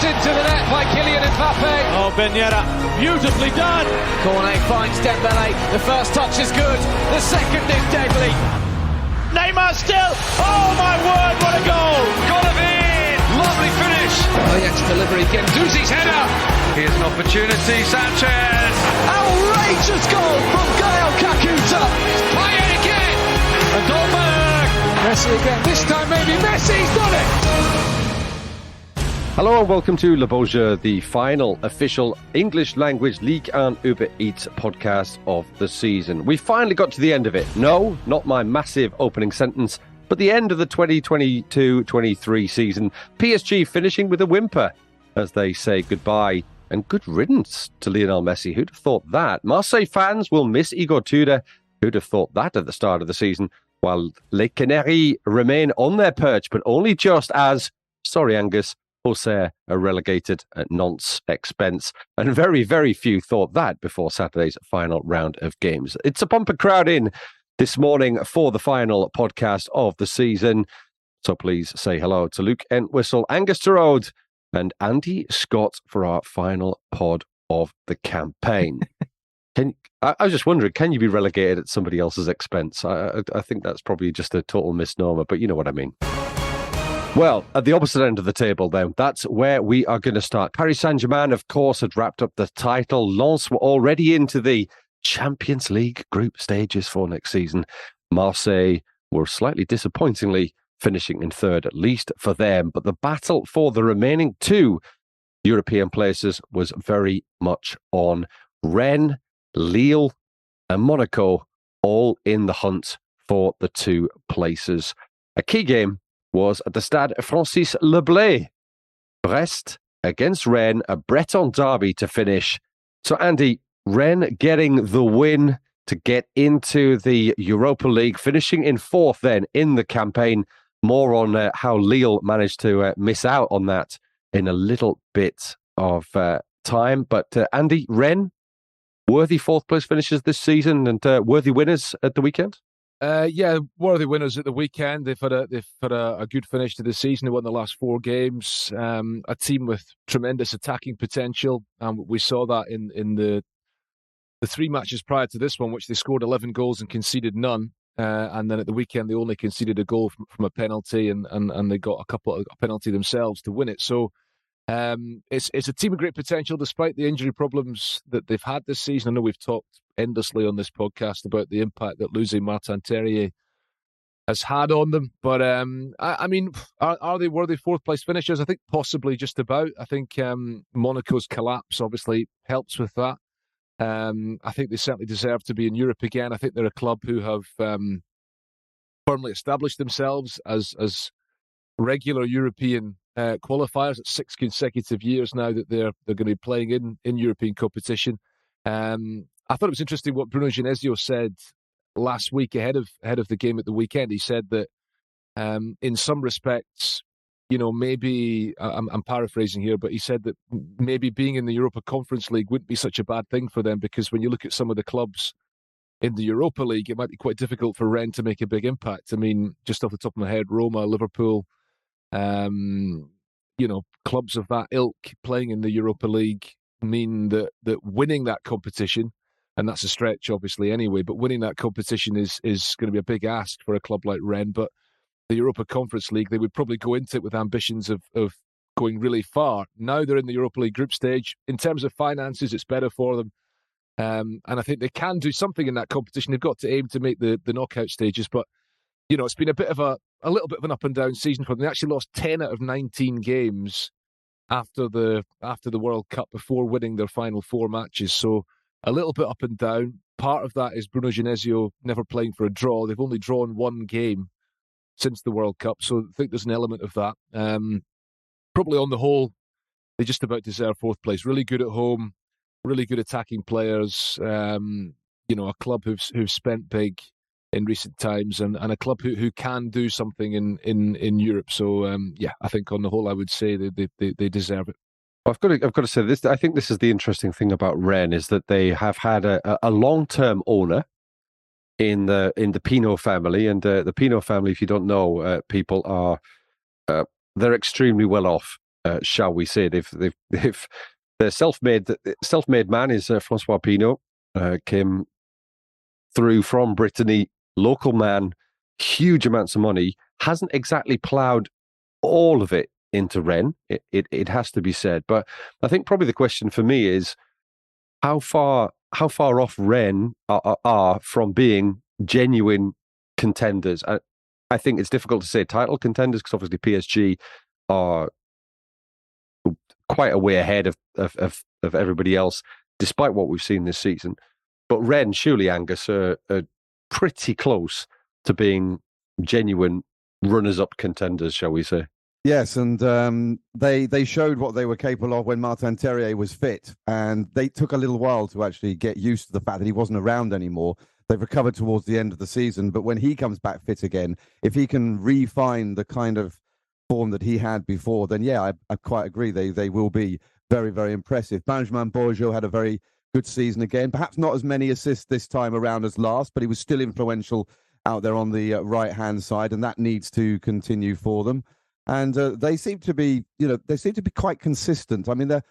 Pressed into the net by Kylian Mbappe. Oh, Benyera, beautifully done. Cornet finds Dembele. The first touch is good. The second is deadly. Neymar still. Oh my word, what a goal. Golovin. Lovely finish. Ajax delivery. Guendouzi's header. Here's an opportunity. Sanchez. Outrageous goal from Gael Kakuta. Payet again. And Dolberg. Messi again. This time maybe Messi's done it. Hello and welcome to Le Beau Jeu, the final official English language Ligue and Uber Eats podcast of the season. We finally got to the end of it. No, not my massive opening sentence, but the end of the 2022-23 season. PSG finishing with a whimper as they say goodbye and good riddance to Lionel Messi. Who'd have thought that? Marseille fans will miss Igor Tudor. Who'd have thought that at the start of the season? While Les Canaries remain on their perch, but only just as, sorry Angus, Auxerre are relegated at Nantes' expense. And very, very few thought that before Saturday's final round of games. It's a bumper crowd in this morning for the final podcast of the season. So please say hello to Luke Entwhistle, Angus Torode, and Andy Scott for our final pod of the campaign. I was just wondering, can you be relegated at somebody else's expense? I think that's probably just a total misnomer, but you know what I mean. Well, at the opposite end of the table, then, that's where we are going to start. Paris Saint-Germain, of course, had wrapped up the title. Lens were already into the Champions League group stages for next season. Marseille were slightly disappointingly finishing in third, at least for them. But the battle for the remaining two European places was very much on. Rennes, Lille, and Monaco all in the hunt for the two places. A key game was at the Stade Francis Leblay. Brest against Rennes, a Breton derby to finish. So, Andy, Rennes getting the win to get into the Europa League, finishing in fourth then in the campaign. More on how Lille managed to miss out on that in a little bit of time. But, Andy, Rennes, worthy fourth place finishes this season and worthy winners at the weekend? Yeah, worthy winners at the weekend. They've had a good finish to the season. They won the last four games. A team with tremendous attacking potential. We saw that in the three matches prior to this one, which they scored 11 goals and conceded none. And then at the weekend, they only conceded a goal from a penalty, and they got a penalty themselves to win it. So it's a team of great potential, despite the injury problems that they've had this season. I know we've talked endlessly on this podcast about the impact that losing Martin Terrier has had on them. But I mean, are they worthy fourth place finishers? I think possibly just about. I think Monaco's collapse obviously helps with that. I think they certainly deserve to be in Europe again. I think they're a club who have firmly established themselves as regular European qualifiers at 6 consecutive years now that they're going to be playing in European competition. I thought it was interesting what Bruno Genesio said last week ahead of the game at the weekend. He said that in some respects, you know, maybe I'm paraphrasing here, but he said that maybe being in the Europa Conference League wouldn't be such a bad thing for them, because when you look at some of the clubs in the Europa League, it might be quite difficult for Rennes to make a big impact. I mean, just off the top of my head, Roma, Liverpool, you know, clubs of that ilk playing in the Europa League mean that winning that competition, and that's a stretch obviously anyway, but winning that competition is going to be a big ask for a club like Rennes. But the Europa Conference League, they would probably go into it with ambitions of going really far. Now they're in the Europa League group stage. In terms of finances, it's better for them. And I think they can do something in that competition. They've got to aim to make the knockout stages. But, you know, it's been a little bit of an up and down season for them. They actually lost 10 out of 19 games after the World Cup before winning their final 4 matches. So a little bit up and down. Part of that is Bruno Genesio never playing for a draw. They've only drawn 1 game since the World Cup. So I think there's an element of that. Probably on the whole, they just about deserve fourth place. Really good at home, really good attacking players. You know, a club who've spent big in recent times, and a club who can do something in Europe. So yeah, I think on the whole, I would say they deserve it. I've got to say this. I think this is the interesting thing about Rennes, is that they have had a long-term owner in the Pinot family, and the Pinot family, if you don't know, people are they're extremely well off. shall we say? They've their self-made man is Francois Pinault, came through from Brittany, local man, huge amounts of money, hasn't exactly ploughed all of it into Rennes. It has to be said, but I think probably the question for me is how far off Rennes are from being genuine contenders. I think it's difficult to say title contenders because obviously PSG are quite a way ahead of everybody else, despite what we've seen this season. But Rennes, surely, Angus, are pretty close to being genuine runners-up contenders, shall we say? Yes, and they showed what they were capable of when Martin Terrier was fit, and they took a little while to actually get used to the fact that he wasn't around anymore. They've recovered towards the end of the season, but when he comes back fit again, if he can refine the kind of form that he had before, then yeah, I quite agree. They will be very, very impressive. Benjamin Beau Jeu had a very good season again. Perhaps not as many assists this time around as last, but he was still influential out there on the right-hand side, and that needs to continue for them. And they seem to be, quite consistent. I mean, they're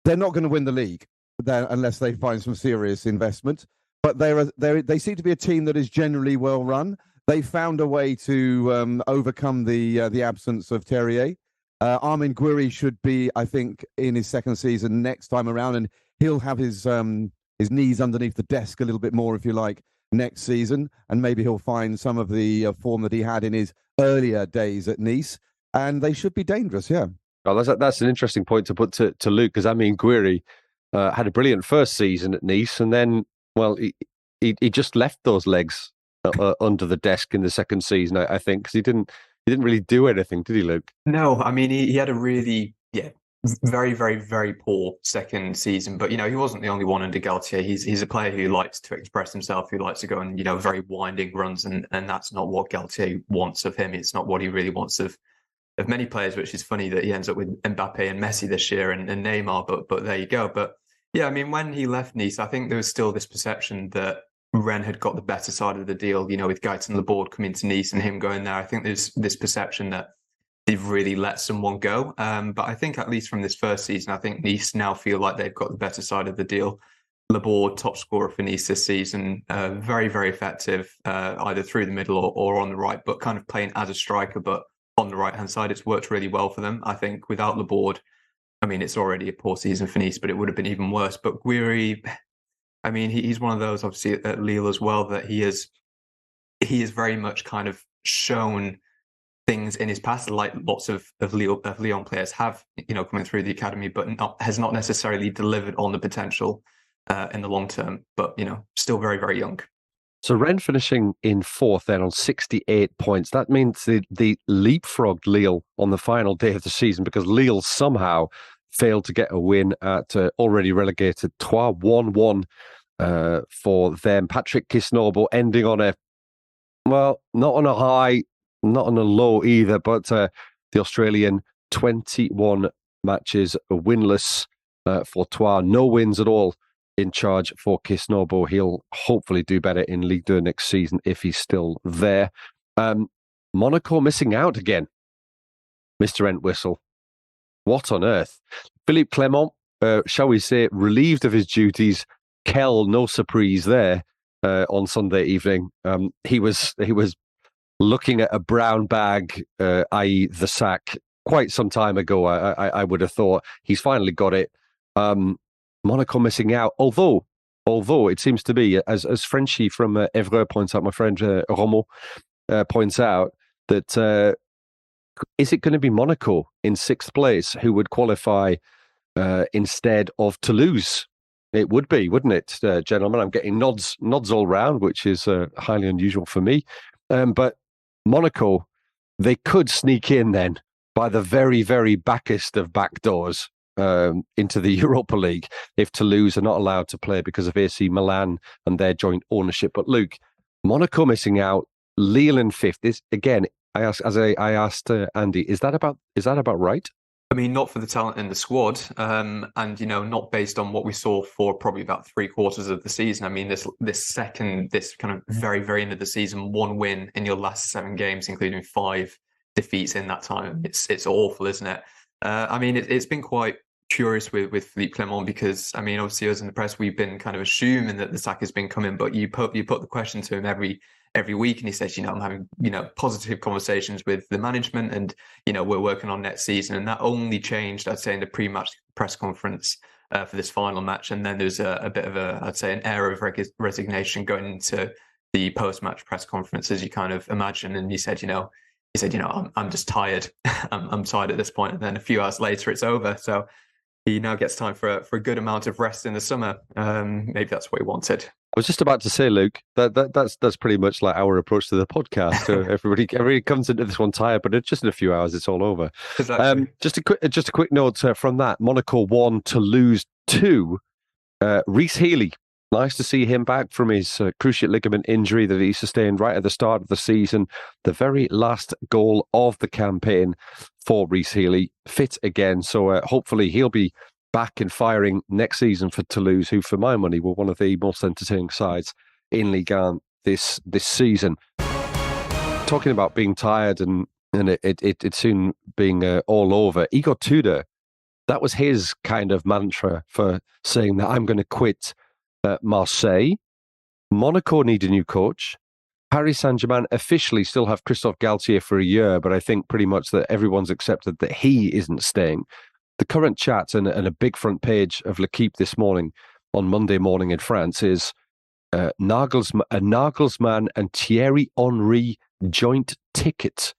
not going to win the league unless they find some serious investment. But they seem to be a team that is generally well run. They found a way to overcome the absence of Terrier. Armin Guiri should be, I think, in his second season next time around, and he'll have his knees underneath the desk a little bit more, if you like, next season, and maybe he'll find some of the form that he had in his earlier days at Nice, and they should be dangerous. Yeah. Well, that's an interesting point to put to Luke, because I mean, Guiri had a brilliant first season at Nice, and then, well, he just left those legs under the desk in the second season, I think, because he didn't really do anything, did he, Luke? No, I mean, he had a really, very, very, very poor second season. But, he wasn't the only one under Galtier. He's a player who likes to express himself, who likes to go on, very winding runs. And that's not what Galtier wants of him. It's not what he really wants of many players, which is funny that he ends up with Mbappe and Messi this year and Neymar. But there you go. But yeah, I mean, when he left Nice, I think there was still this perception that Rennes had got the better side of the deal, with Gaëtan Laborde coming to Nice and him going there. I think there's this perception that they've really let someone go. But I think at least from this first season, I think Nice now feel like they've got the better side of the deal. Laborde, top scorer for Nice this season, very, very effective, either through the middle or on the right, but kind of playing as a striker, but on the right-hand side. It's worked really well for them. I think without Laborde, I mean, it's already a poor season for Nice, but it would have been even worse. But Guiri, I mean, he's one of those, obviously, at Lille as well, that he is very much kind of shown things in his past, like lots of Lyon players have, coming through the academy, but has not necessarily delivered on the potential in the long term. But, still very, very young. So Rennes finishing in fourth then on 68 points. That means the leapfrogged Lille on the final day of the season, because Lille somehow failed to get a win at already relegated Troyes, 1-1 for them. Patrick Kisnorbo ending on not on a high, not on a low either, but the Australian 21 matches winless for Troyes. No wins at all in charge for Kisnorbo. He'll hopefully do better in Ligue 2 next season if he's still there. Monaco missing out again. Mr. Entwhistle. What on earth? Philippe Clement, shall we say, relieved of his duties. Kel, no surprise there on Sunday evening. He was looking at a brown bag, i.e. the sack, quite some time ago, I would have thought. He's finally got it. Monaco missing out, although it seems to be, as Frenchie from Evreux points out, my friend Romo points out, that is it going to be Monaco in sixth place who would qualify instead of Toulouse? It would be, wouldn't it, gentlemen? I'm getting nods all round, which is highly unusual for me. But Monaco, they could sneak in then by the very, very backest of back doors into the Europa League if Toulouse are not allowed to play because of AC Milan and their joint ownership. But Luke, Monaco missing out, Lille in fifth. This again, I asked Andy, is that about right? I mean, not for the talent in the squad, and not based on what we saw for probably about 3/4 of the season. I mean, this kind of very, very end of the season, one win in your last 7 games, including 5 defeats in that time. It's awful, isn't it? I mean, it's been quite curious with Philippe Clement because, I mean, obviously us in the press, we've been kind of assuming that the sack has been coming, but you put the question to him every week, and he says, I'm having, positive conversations with the management, and, we're working on next season. And that only changed, I'd say, in the pre-match press conference for this final match. And then there's a bit of I'd say, an air of resignation going into the post-match press conference, as you kind of imagine. And he said, I'm just tired. I'm tired at this point. And then a few hours later, it's over. So he now gets time for a good amount of rest in the summer. Maybe that's what he wanted. I was just about to say, Luke, that's pretty much like our approach to the podcast. So everybody comes into this one tired, but just in a few hours, it's all over. Exactly. Just a quick note from that: Monaco 1, Toulouse 2. Reece Healy, nice to see him back from his cruciate ligament injury that he sustained right at the start of the season. The very last goal of the campaign for Reece Healy, fit again. So hopefully he'll be back and firing next season for Toulouse, who, for my money, were one of the most entertaining sides in Ligue 1 this season. Talking about being tired and it soon being all over, Igor Tudor, that was his kind of mantra for saying that I'm going to quit Marseille. Monaco need a new coach. Paris Saint-Germain officially still have Christophe Galtier for a year, but I think pretty much that everyone's accepted that he isn't staying. The current chat and a big front page of L'Équipe this morning, on Monday morning in France, is Nagelsmann and Thierry Henry joint ticket.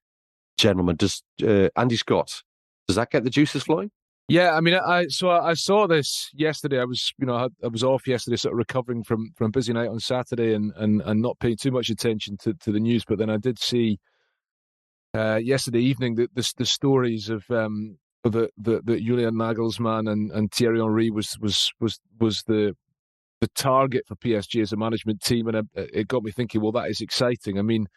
Gentlemen, does Andy Scott, does that get the juices flowing? Yeah, I mean, I saw this yesterday. I was off yesterday, sort of recovering from a busy night on Saturday and not paying too much attention to the news. But then I did see yesterday evening the stories of that Julian Nagelsmann and Thierry Henry was the target for PSG as a management team, and it got me thinking. Well, that is exciting. I mean,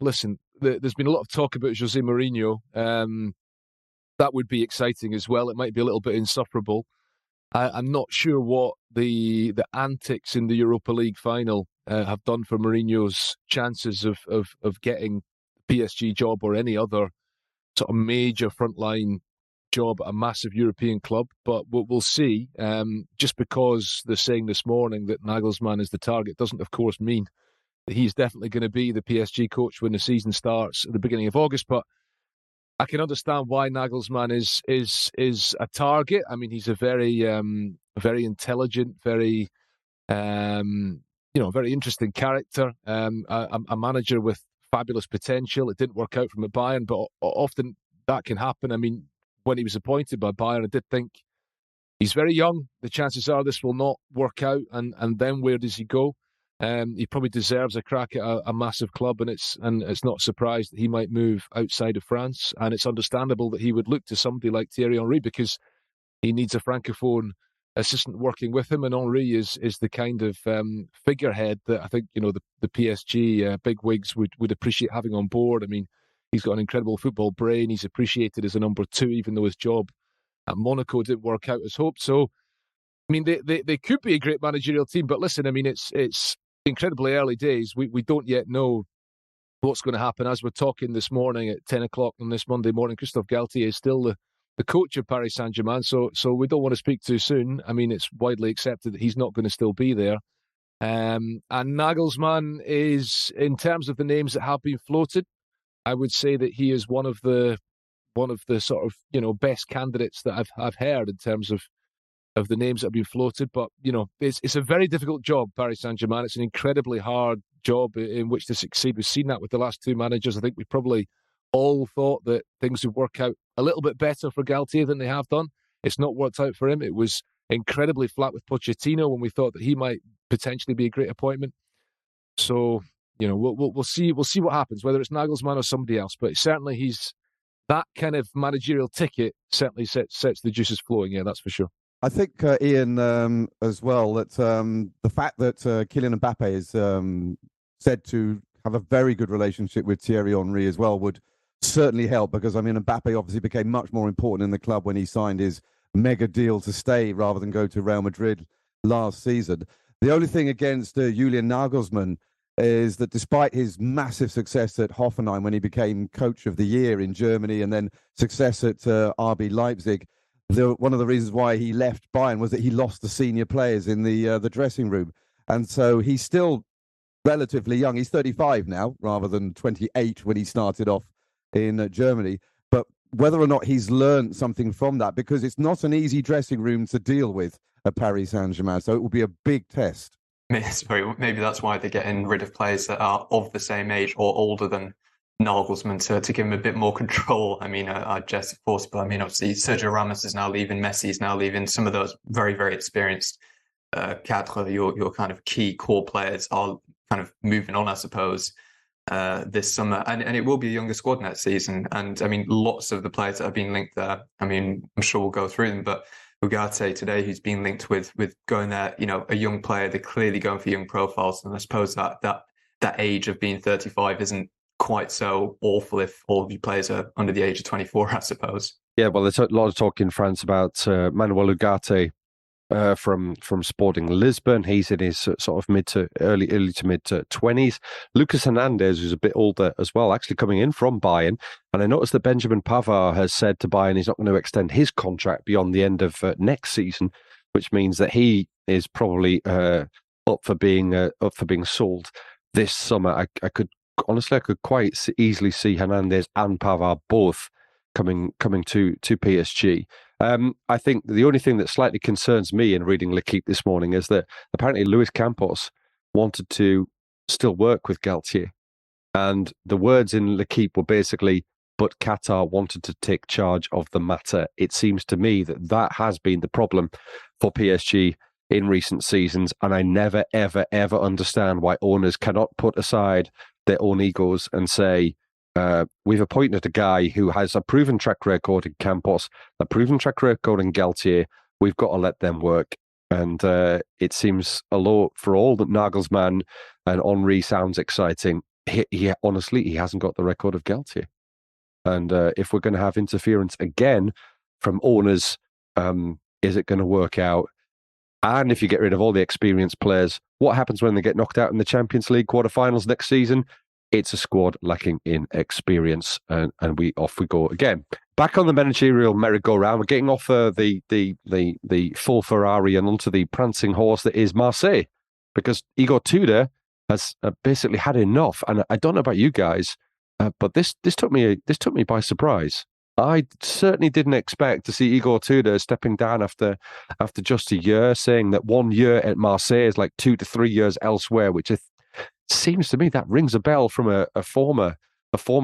listen, there's been a lot of talk about Jose Mourinho. That would be exciting as well. It might be a little bit insufferable. I'm not sure what the antics in the Europa League final have done for Mourinho's chances of getting the PSG job or any other sort of major frontline job at a massive European club. But we'll see. Just because they're saying this morning that Nagelsmann is the target doesn't, of course, mean that he's definitely going to be the PSG coach when the season starts at the beginning of August. But I can understand why Nagelsmann is a target. I mean, he's a very intelligent, very very interesting character. A manager with fabulous potential. It didn't work out from at Bayern, but often that can happen. I mean, when he was appointed by Bayern, I did think he's very young. The chances are this will not work out, and then where does he go? He probably deserves a crack at a massive club, and it's not surprised that he might move outside of France. And it's understandable that he would look to somebody like Thierry Henry because he needs a francophone assistant working with him, and Henry is the kind of figurehead that I think the PSG bigwigs would appreciate having on board. I mean, he's got an incredible football brain. He's appreciated as a number 2, even though his job at Monaco didn't work out as hoped. So, I mean, they could be a great managerial team, but listen, I mean, it's incredibly early days. We don't yet know what's going to happen. As we're talking this morning at 10 o'clock on this Monday morning, Christophe Galtier is still the coach of Paris Saint-Germain, so we don't want to speak too soon. I mean, it's widely accepted that he's not going to still be there. And Nagelsmann is, in terms of the names that have been floated, I would say that he is one of the sort of best candidates that I've heard in terms of the names that have been floated. But it's a very difficult job, Paris Saint-Germain. It's an incredibly hard job in which to succeed. We've seen that with the last 2 managers. I think we probably all thought that things would work out a little bit better for Galtier than they have done. It's not worked out for him. It was incredibly flat with Pochettino when we thought that he might potentially be a great appointment. So we'll see what happens, whether it's Nagelsmann or somebody else. But certainly he's that kind of managerial ticket. Certainly sets the juices flowing. Yeah, that's for sure. I think, Ian, as well, that the fact that Kylian Mbappe is said to have a very good relationship with Thierry Henry as well would certainly help, because, I mean, Mbappe obviously became much more important in the club when he signed his mega deal to stay rather than go to Real Madrid last season. The only thing against Julian Nagelsmann is that despite his massive success at Hoffenheim when he became coach of the year in Germany and then success at RB Leipzig, one of the reasons why he left Bayern was that he lost the senior players in the dressing room. And so he's still relatively young. He's 35 now rather than 28 when he started off in Germany. But whether or not he's learned something from that, because it's not an easy dressing room to deal with at Paris Saint-Germain. So it will be a big test. Maybe that's why they're getting rid of players that are of the same age or older than Nagelsmann to give him a bit more control. I mean, I jest, of course, but I mean, obviously, Sergio Ramos is now leaving, Messi is now leaving. Some of those very, very experienced cadre, your kind of key core players are kind of moving on, I suppose, this summer. And it will be a younger squad next season. And I mean, lots of the players that have been linked there, I mean, I'm sure we'll go through them, but Ugarte today, who's been linked with going there, a young player, they're clearly going for young profiles. And I suppose that age of being 35 isn't quite so awful if all of your players are under the age of 24, I suppose. Yeah, well, there's a lot of talk in France about Manuel Ugarte from Sporting Lisbon. He's in his sort of early to mid 20s. Lucas Hernandez, who's a bit older as well, actually coming in from Bayern. And I noticed that Benjamin Pavard has said to Bayern he's not going to extend his contract beyond the end of next season, which means that he is probably up for being sold this summer. I could quite easily see Hernandez and Pavard both coming to PSG. I think the only thing that slightly concerns me in reading L'Équipe this morning is that apparently Luis Campos wanted to still work with Galtier. And the words in L'Équipe were basically, but Qatar wanted to take charge of the matter. It seems to me that has been the problem for PSG in recent seasons. And I never, ever, ever understand why owners cannot put aside their own egos and say, we've appointed a guy who has a proven track record in Campos, a proven track record in Galtier. We've got to let them work. And it seems, although for all that Nagelsmann and Henry sounds exciting, he honestly, he hasn't got the record of Galtier. And if we're going to have interference again from owners, is it going to work out? And if you get rid of all the experienced players, what happens when they get knocked out in the Champions League quarterfinals next season? It's a squad lacking in experience, and off we go again. Back on the managerial merry-go-round, we're getting off the full Ferrari and onto the prancing horse that is Marseille, because Igor Tudor has basically had enough. And I don't know about you guys, but this took me by surprise. I certainly didn't expect to see Igor Tudor stepping down after just a year, saying that 1 year at Marseille is like 2 to 3 years elsewhere, which seems to me that rings a bell from a former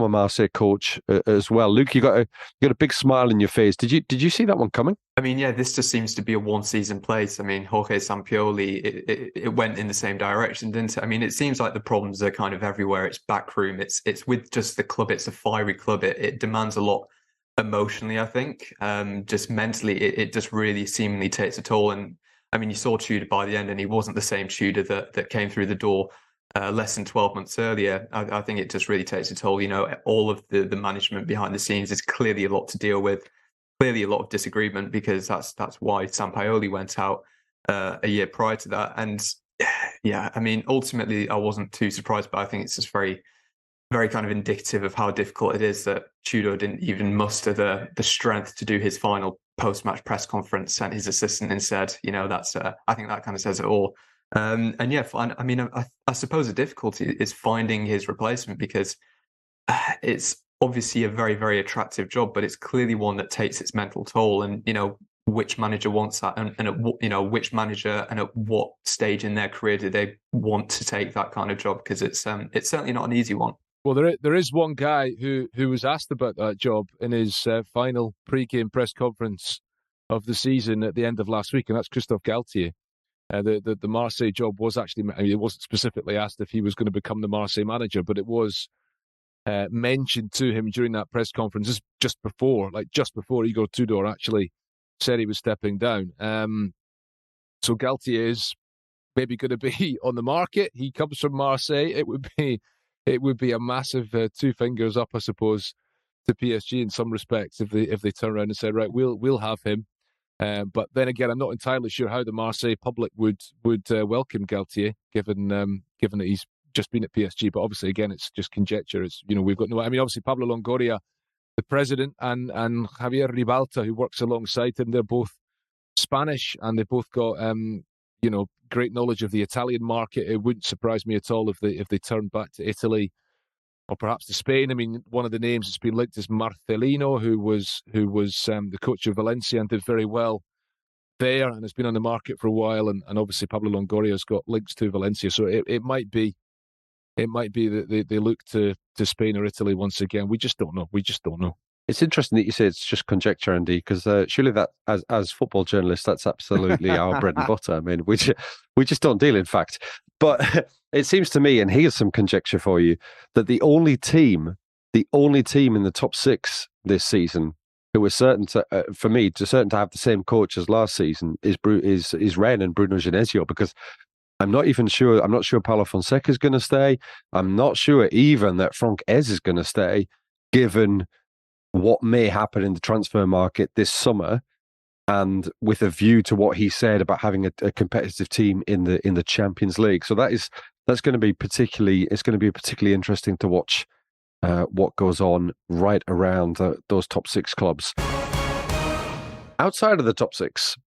Marseille coach as well. Luke, you got a big smile in your face. Did you see that one coming? I mean, yeah, this just seems to be a one-season place. I mean, Jorge Sampaoli, it went in the same direction, didn't it? I mean, it seems like the problems are kind of everywhere. It's backroom. It's with just the club. It's a fiery club. It demands a lot emotionally, I think. Just mentally, it just really seemingly takes a toll. And I mean, you saw Tudor by the end, and he wasn't the same Tudor that came through the door less than 12 months earlier. I think it just really takes a toll. All of the management behind the scenes is clearly a lot to deal with, clearly a lot of disagreement, because that's why Sampaoli went out a year prior to that. And yeah, I mean, ultimately, I wasn't too surprised, but I think it's just very, very kind of indicative of how difficult it is that Tudor didn't even muster the strength to do his final post-match press conference, sent his assistant instead. That's I think that kind of says it all. And yeah, I mean, I suppose the difficulty is finding his replacement, because it's obviously a very, very attractive job, but it's clearly one that takes its mental toll. And, which manager wants that? And at which manager and at what stage in their career do they want to take that kind of job? Because it's certainly not an easy one. Well, there is one guy who was asked about that job in his final pre-game press conference of the season at the end of last week, and that's Christophe Galtier. The Marseille job was actually, it wasn't specifically asked if he was going to become the Marseille manager, but it was mentioned to him during that press conference just before Igor Tudor actually said he was stepping down. So Galtier is maybe going to be on the market. He comes from Marseille. It would be a massive 2 fingers up, I suppose, to PSG in some respects if they turn around and say, right, we'll have him. But then again, I'm not entirely sure how the Marseille public would welcome Galtier, given that he's just been at PSG, but obviously, again, it's just conjecture. It's, we've got no... I mean, obviously, Pablo Longoria, the president, and Javier Ribalta, who works alongside him, they're both Spanish, and they both got, great knowledge of the Italian market. It wouldn't surprise me at all if they turned back to Italy or perhaps to Spain. I mean, one of the names that's been linked is Marcelino, who was the coach of Valencia and did very well there and has been on the market for a while. And obviously Pablo Longoria's got links to Valencia. So it might be that they look to Spain or Italy once again. We just don't know. It's interesting that you say it's just conjecture, Andy, because surely that, as football journalists, that's absolutely our bread and butter. I mean, we just don't deal, in fact. But it seems to me, and here's some conjecture for you, that the only team in the top six this season who are certain to, for me, certain to have the same coach as last season is Rennes and Bruno Genesio, because I'm not sure Paulo Fonseca is going to stay. I'm not sure even that Franck Ez is going to stay, given what may happen in the transfer market this summer, and with a view to what he said about having a competitive team in the Champions League. So that's going to be particularly interesting to watch what goes on right around those top six clubs. Outside of the top six,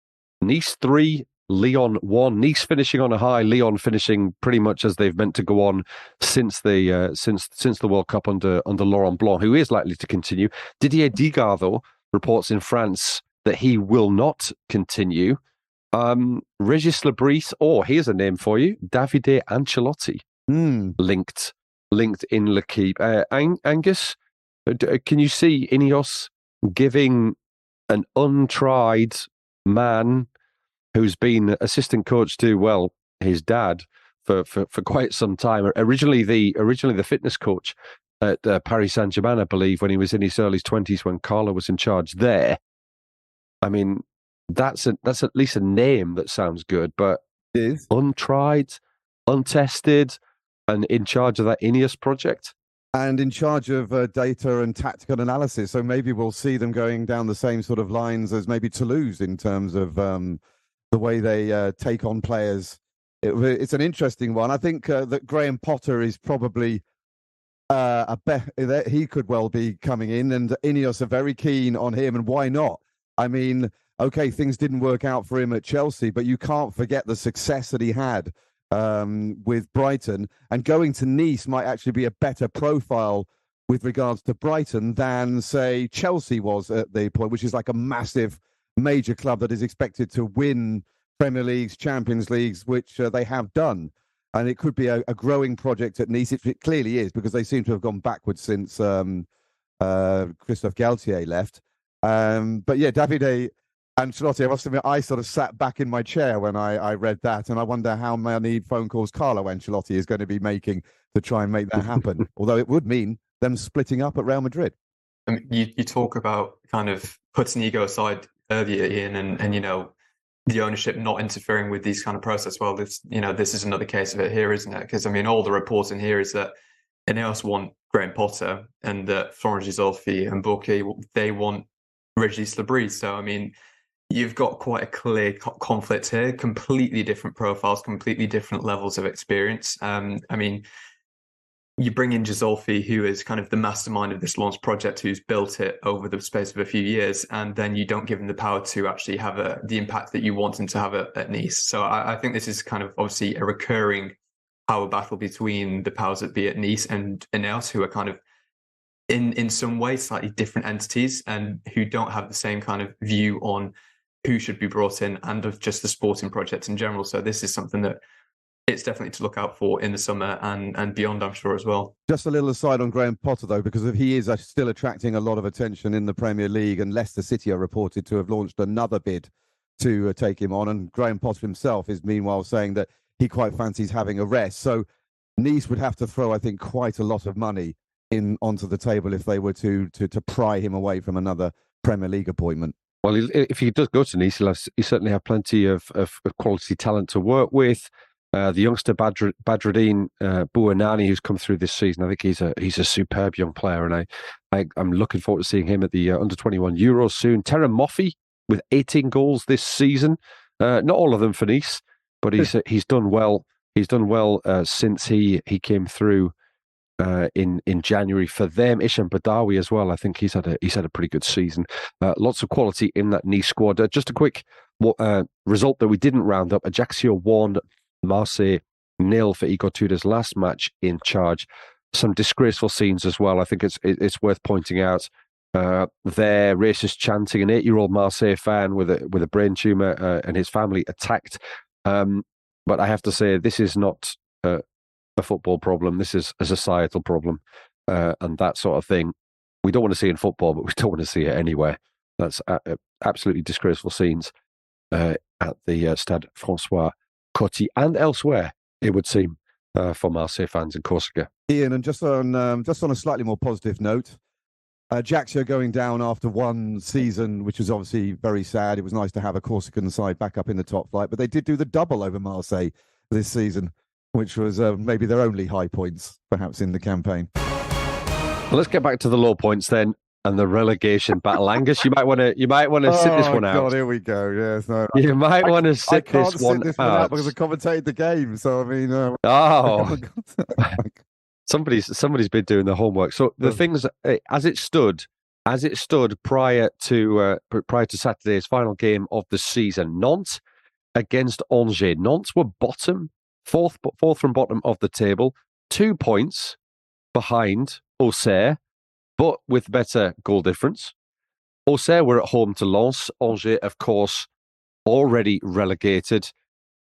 Nice 3, Lyon 1. Nice finishing on a high, Lyon finishing pretty much as they've meant to go on since the World Cup under Laurent Blanc, who is likely to continue. Didier Digard, though, reports in France that he will not continue. Régis Lebris, here's a name for you, Davide Ancelotti, linked in L'Equipe. Angus, can you see Ineos giving an untried man who's been assistant coach to, his dad for quite some time. Originally the fitness coach at Paris Saint-Germain, I believe, when he was in his early 20s when Carlo was in charge there. I mean, that's at least a name that sounds good, but untried, untested, and in charge of that Ineos project. And in charge of data and tactical analysis. So maybe we'll see them going down the same sort of lines as maybe Toulouse in terms of the way they take on players. It's an interesting one. I think that Graham Potter is probably he could well be coming in, and Ineos are very keen on him, and why not? I mean, okay, things didn't work out for him at Chelsea, but you can't forget the success that he had with Brighton, and going to Nice might actually be a better profile with regards to Brighton than, say, Chelsea was at the point, which is like a massive major club that is expected to win Premier Leagues, Champions Leagues, which they have done. And it could be a growing project at Nice. It clearly is, because they seem to have gone backwards since Christophe Galtier left. But yeah, Davide Ancelotti, I must admit, I sort of sat back in my chair when I read that, and I wonder how many phone calls Carlo Ancelotti is going to be making to try and make that happen. Although it would mean them splitting up at Real Madrid. I mean, you talk about kind of putting ego aside earlier, Ian, and the ownership not interfering with these kind of process. Well, this is another case of it here, isn't it? Because I mean, all the reports in here is that Ineos want Graham Potter, and that Florent Gisolfi and Bouquet, they want Régis Lebris. So I mean, you've got quite a clear conflict here. Completely different profiles, completely different levels of experience. I mean, you bring in Gisolfi, who is kind of the mastermind of this launch project, who's built it over the space of a few years, and then you don't give him the power to actually have the impact that you want him to have at Nice. So I think this is kind of obviously a recurring power battle between the powers that be at Nice and Ineos, who are kind of in some ways slightly different entities, and who don't have the same kind of view on who should be brought in and of just the sporting project in general. So this is something that it's definitely to look out for in the summer and beyond, I'm sure, as well. Just a little aside on Graham Potter, though, because he is still attracting a lot of attention in the Premier League, and Leicester City are reported to have launched another bid to take him on. And Graham Potter himself is meanwhile saying that he quite fancies having a rest. So Nice would have to throw, I think, quite a lot of money onto the table if they were to pry him away from another Premier League appointment. Well, if he does go to Nice, he'll certainly have plenty of quality talent to work with. The youngster Badruddin Bouhanani, who's come through this season, I think he's a superb young player, and I'm looking forward to seeing him at the under-21 Euros soon. Terem Moffi with 18 goals this season, not all of them for Nice, but he's done well. He's done well since he came through in January for them. Isham Badawi as well. I think he's had a pretty good season. Lots of quality in that Nice squad. Just a quick result that we didn't round up. Ajaccio won, Marseille 0 for Igor Tudor's last match in charge. Some disgraceful scenes as well. I think it's worth pointing out. Their racist chanting, an 8-year-old Marseille fan with a brain tumor and his family attacked. But I have to say, this is not a football problem. This is a societal problem, and that sort of thing. We don't want to see in football, but we don't want to see it anywhere. That's absolutely disgraceful scenes at the Stade François Coty and elsewhere, it would seem, for Marseille fans in Corsica. Ian, and just on a slightly more positive note, Ajaccio going down after one season, which was obviously very sad. It was nice to have a Corsican side back up in the top flight, but they did do the double over Marseille this season, which was maybe their only high points, perhaps, in the campaign. Well, let's get back to the low points then, and the relegation battle. Angus, you might want to sit this one out. Oh God, here we go. Yes, no, you might want to sit this one out because I commentated the game. So I mean, somebody's been doing the homework. So the things as it stood prior to Saturday's final game of the season, Nantes against Angers. Nantes were bottom, fourth from bottom of the table, 2 points behind Auxerre, but with better goal difference. Auxerre were at home to Lens. Angers, of course, already relegated.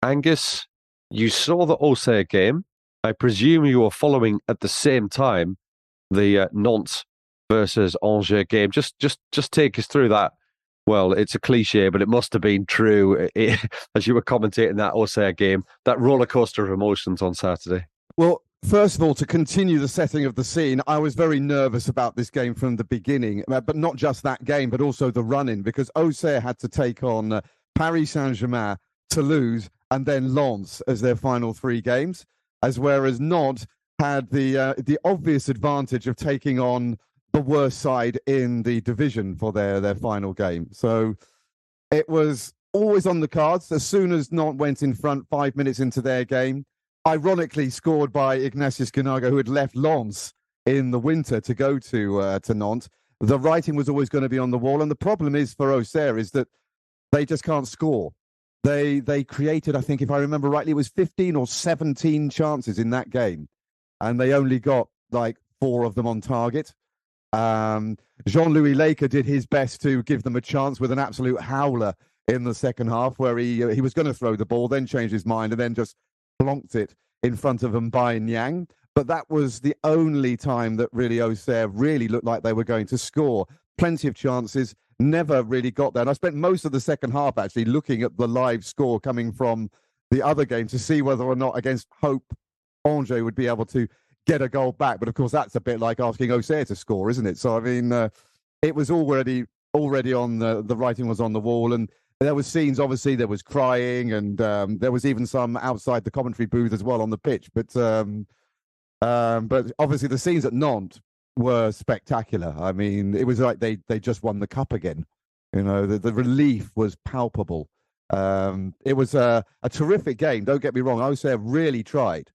Angus, you saw the Auxerre game. I presume you were following at the same time the Nantes versus Angers game. Just take us through that. Well, it's a cliche, but it must have been true as you were commentating that Auxerre game, that roller coaster of emotions on Saturday. Well, first of all, to continue the setting of the scene, I was very nervous about this game from the beginning, but not just that game, but also the run-in, because Auxerre had to take on Paris Saint-Germain, Toulouse, and then Lens as their final 3 games, whereas Nantes had the obvious advantage of taking on the worst side in the division for their final game. So it was always on the cards. As soon as Nantes went in front 5 minutes into their game, ironically scored by Ignatius Ganago, who had left Lens in the winter to go to Nantes, the writing was always going to be on the wall. And the problem is for Auxerre is that they just can't score. They created, I think, if I remember rightly, it was 15 or 17 chances in that game, and they only got like 4 of them on target. Jean-Louis Laker did his best to give them a chance with an absolute howler in the second half, where he was going to throw the ball, then changed his mind, and then just plonked it in front of Mbaye Niang. But that was the only time that really Auxerre really looked like they were going to score. Plenty of chances, never really got there. And I spent most of the second half actually looking at the live score coming from the other game to see whether or not against Hope, Angers would be able to get a goal back. But of course, that's a bit like asking Auxerre to score, isn't it? So, I mean, it was already on the writing was on the wall. And there was scenes, obviously, there was crying, and there was even some outside the commentary booth as well on the pitch. But obviously the scenes at Nantes were spectacular. I mean, it was like they just won the cup again. You know, the relief was palpable. It was a terrific game. Don't get me wrong. Auxerre really tried,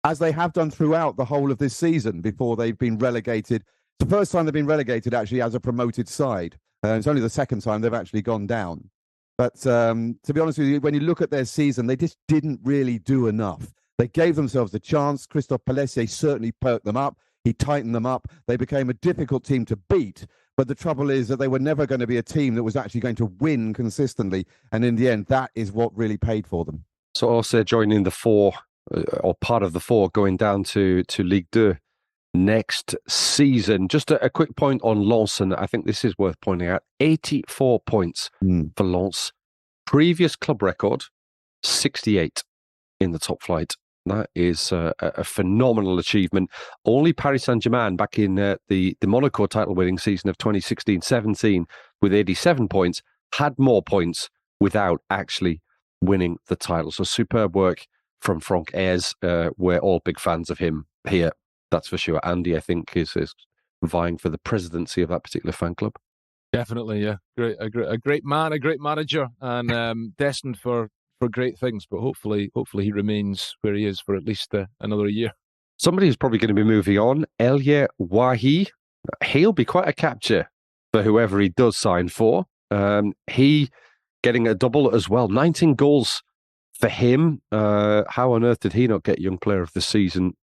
as they have done throughout the whole of this season before they've been relegated. It's the first time they've been relegated actually as a promoted side. It's only the second time they've actually gone down. But to be honest with you, when you look at their season, they just didn't really do enough. They gave themselves a chance. Christophe Pellissier certainly perked them up. He tightened them up. They became a difficult team to beat. But the trouble is that they were never going to be a team that was actually going to win consistently. And in the end, that is what really paid for them. So also joining the 4, or part of the 4, going down to Ligue 2 next season. Just a quick point on Lens, and I think this is worth pointing out. 84 points for Lens. Previous club record, 68 in the top flight. That is a phenomenal achievement. Only Paris Saint-Germain back in the Monaco title-winning season of 2016-17 with 87 points had more points without actually winning the title. So superb work from Franck Ayres. We're all big fans of him here, that's for sure. Andy, I think, is vying for the presidency of that particular fan club. Definitely, yeah. A great man, a great manager, and destined for great things, but hopefully he remains where he is for at least another year. Somebody who's probably going to be moving on, Elia Wahi. He'll be quite a capture for whoever he does sign for. He getting a double as well. 19 goals for him. How on earth did he not get Young Player of the Season?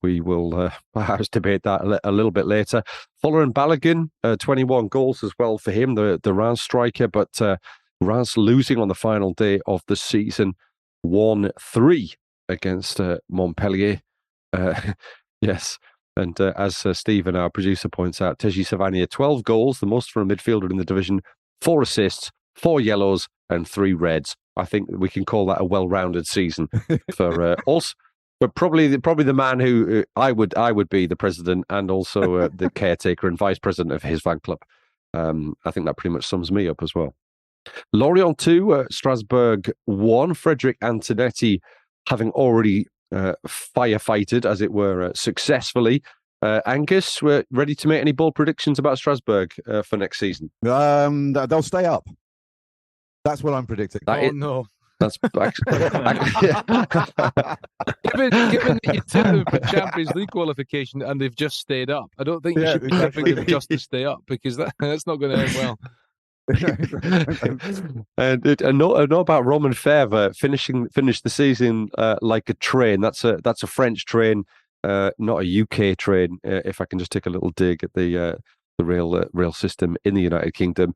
We will perhaps debate that a little bit later. Fuller and Balogun, 21 goals as well for him, the Reims striker, but Reims losing on the final day of the season, 1-3 against Montpellier. Yes. And as Stephen, our producer, points out, Teji Savania, 12 goals, the most for a midfielder in the division, 4 assists, 4 yellows, and 3 reds. I think we can call that a well-rounded season for us. But probably the man who I would be the president and also the caretaker and vice president of his fan club. I think that pretty much sums me up as well. Lorient 2, Strasbourg 1. Frederic Antonetti having already firefighted, as it were, successfully. Angus, we're ready to make any bold predictions about Strasbourg for next season? They'll stay up. That's what I'm predicting. No. That's given that you took them for Champions League qualification and they've just stayed up, I don't think you should be tipping them just to stay up, because that's not going to end well. and know about Roman Fèvre finished the season like a train. That's a French train, not a UK train. If I can just take a little dig at the rail system in the United Kingdom.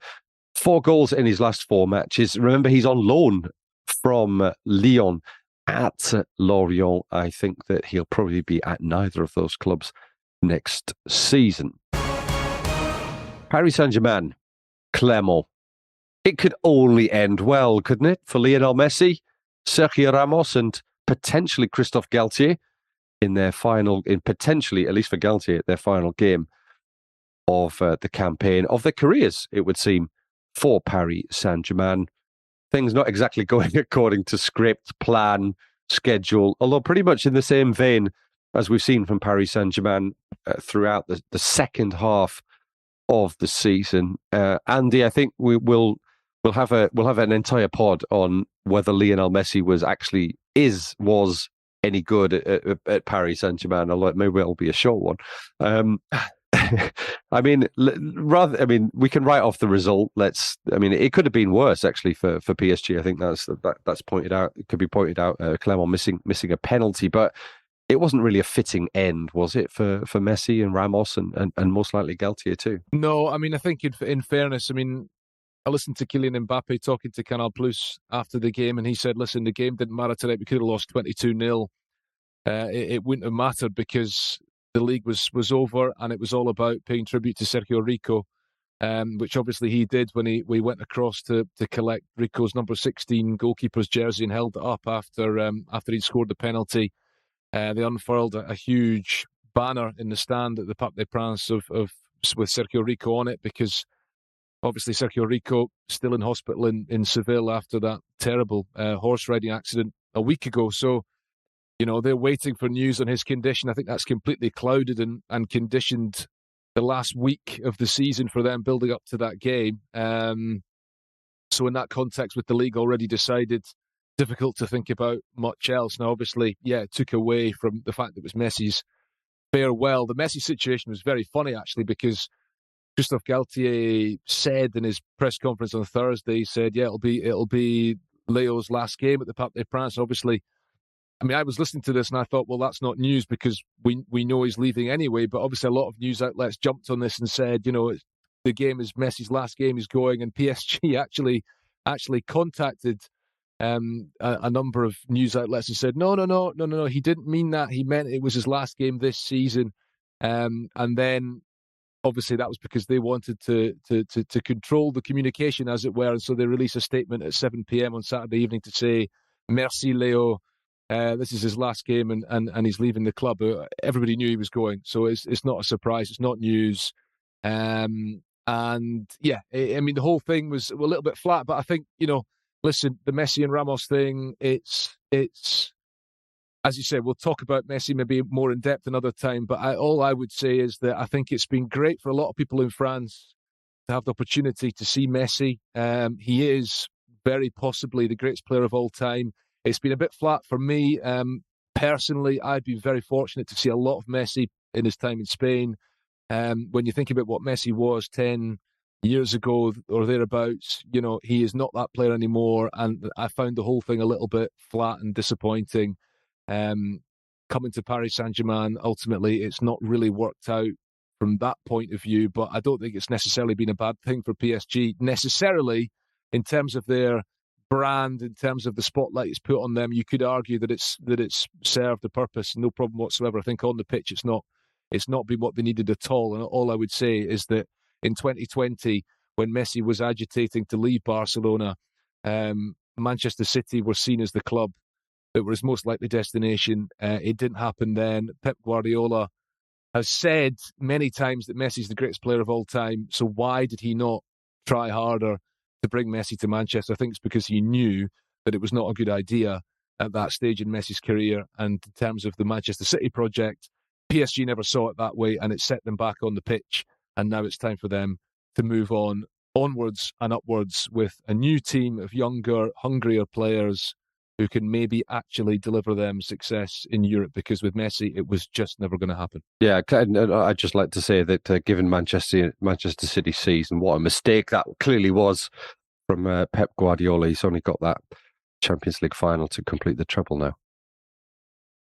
4 goals in his last 4 matches. Remember, he's on loan from Lyon at Lorient. I think that he'll probably be at neither of those clubs next season. Paris Saint-Germain, Clermont. It could only end well, couldn't it? For Lionel Messi, Sergio Ramos, and potentially Christophe Galtier potentially, at least for Galtier, their final game of the campaign of their careers, it would seem, for Paris Saint-Germain. Things not exactly going according to script, plan, schedule, although pretty much in the same vein as we've seen from Paris Saint-Germain throughout the second half of the season. Andy, I think we'll have an entire pod on whether Lionel Messi was any good at Paris Saint-Germain. Although it may well be a short one. We can write off the result. It could have been worse actually for PSG. I think that's pointed out. It could be pointed out. Clermont missing a penalty, but it wasn't really a fitting end, was it, for Messi and Ramos and most likely Galtier too? No, I think in fairness, I listened to Kylian Mbappe talking to Canal Plus after the game, and he said, "Listen, the game didn't matter tonight. We could have lost 22-0. It wouldn't have mattered because the league was over, and it was all about paying tribute to Sergio Rico, which obviously he did when we went across to collect Rico's number 16 goalkeeper's jersey and held it up after he'd scored the penalty. They unfurled a huge banner in the stand at the Parc des Princes with Sergio Rico on it, because obviously Sergio Rico still in hospital in Seville after that terrible horse riding accident a week ago. So, they're waiting for news on his condition. I think that's completely clouded and conditioned the last week of the season for them building up to that game. So in that context, with the league already decided, difficult to think about much else. Now, obviously, it took away from the fact that it was Messi's farewell. The Messi situation was very funny, actually, because Christophe Galtier said in his press conference on Thursday, he said, it'll be Leo's last game at the Parc des Princes. Obviously, I was listening to this and I thought, well, that's not news because we know he's leaving anyway. But obviously, a lot of news outlets jumped on this and said, the game is Messi's last game. He's going, and PSG actually contacted a number of news outlets and said, no, he didn't mean that. He meant it was his last game this season. And then obviously that was because they wanted to control the communication, as it were. And so they released a statement at 7 p.m. on Saturday evening to say, "Merci, Leo. This is his last game and he's leaving the club." Everybody knew he was going. So it's not a surprise. It's not news. The whole thing was a little bit flat, but I think, listen, the Messi and Ramos thing, it's as you said, we'll talk about Messi maybe more in depth another time, but all I would say is that I think it's been great for a lot of people in France to have the opportunity to see Messi. He is very possibly the greatest player of all time. It's been a bit flat for me. Personally, I've been very fortunate to see a lot of Messi in his time in Spain. When you think about what Messi was 10 years ago or thereabouts, he is not that player anymore. And I found the whole thing a little bit flat and disappointing. Coming to Paris Saint-Germain, ultimately, it's not really worked out from that point of view, but I don't think it's necessarily been a bad thing for PSG necessarily in terms of their brand, in terms of the spotlight it's put on them. You could argue that it's served a purpose, no problem whatsoever. I think on the pitch it's not been what they needed at all. And all I would say is that in 2020, when Messi was agitating to leave Barcelona, Manchester City were seen as the club that was most likely destination. It didn't happen then. Pep Guardiola has said many times that Messi's the greatest player of all time. So why did he not try harder to bring Messi to Manchester? I think it's because he knew that it was not a good idea at that stage in Messi's career. And in terms of the Manchester City project, PSG never saw it that way, and it set them back on the pitch. And now it's time for them to move onwards and upwards with a new team of younger, hungrier players who can maybe actually deliver them success in Europe, because with Messi, it was just never going to happen. Yeah, I'd just like to say that given Manchester City season, what a mistake that clearly was from Pep Guardiola. He's only got that Champions League final to complete the treble now.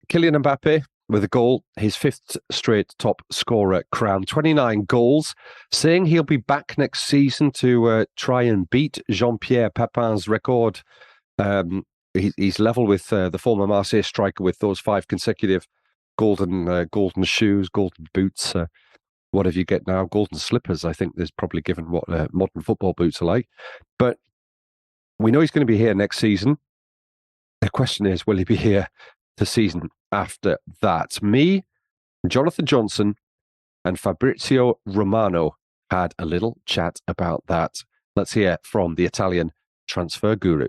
Kylian Mbappe with a goal, his fifth straight top scorer crown, 29 goals, saying he'll be back next season to try and beat Jean-Pierre Papin's record. He's level with the former Marseille striker with those 5 consecutive golden shoes, golden boots. Whatever you get now, golden slippers. I think there's probably given what modern football boots are like. But we know he's going to be here next season. The question is, will he be here the season after that? Me, Jonathan Johnson, and Fabrizio Romano had a little chat about that. Let's hear from the Italian transfer guru.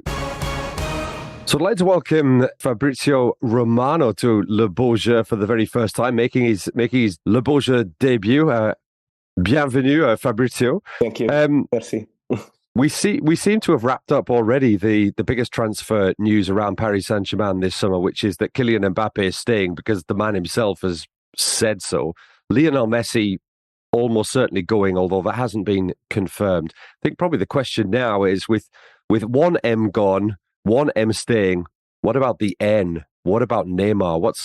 So I'd like to welcome Fabrizio Romano to Le Beau Jeu for the very first time, making his Le Beau Jeu debut. Bienvenue, Fabrizio. Thank you. Merci. We seem to have wrapped up already the biggest transfer news around Paris Saint-Germain this summer, which is that Kylian Mbappe is staying because the man himself has said so. Lionel Messi almost certainly going, although that hasn't been confirmed. I think probably the question now is with one M gone, one M staying, what about the N? What about Neymar? What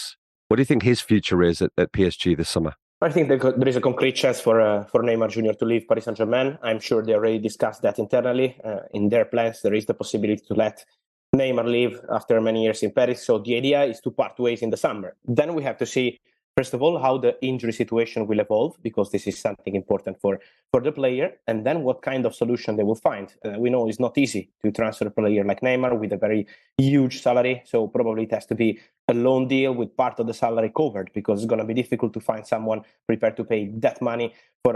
do you think his future is at PSG this summer? I think there is a concrete chance for Neymar Jr. to leave Paris Saint-Germain. I'm sure they already discussed that internally. In their plans, there is the possibility to let Neymar leave after many years in Paris. So the idea is to part ways in the summer. Then we have to see, first of all, how the injury situation will evolve, because this is something important for the player, and then what kind of solution they will find. We know it's not easy to transfer a player like Neymar with a very huge salary, so probably it has to be a loan deal with part of the salary covered, because it's going to be difficult to find someone prepared to pay that money for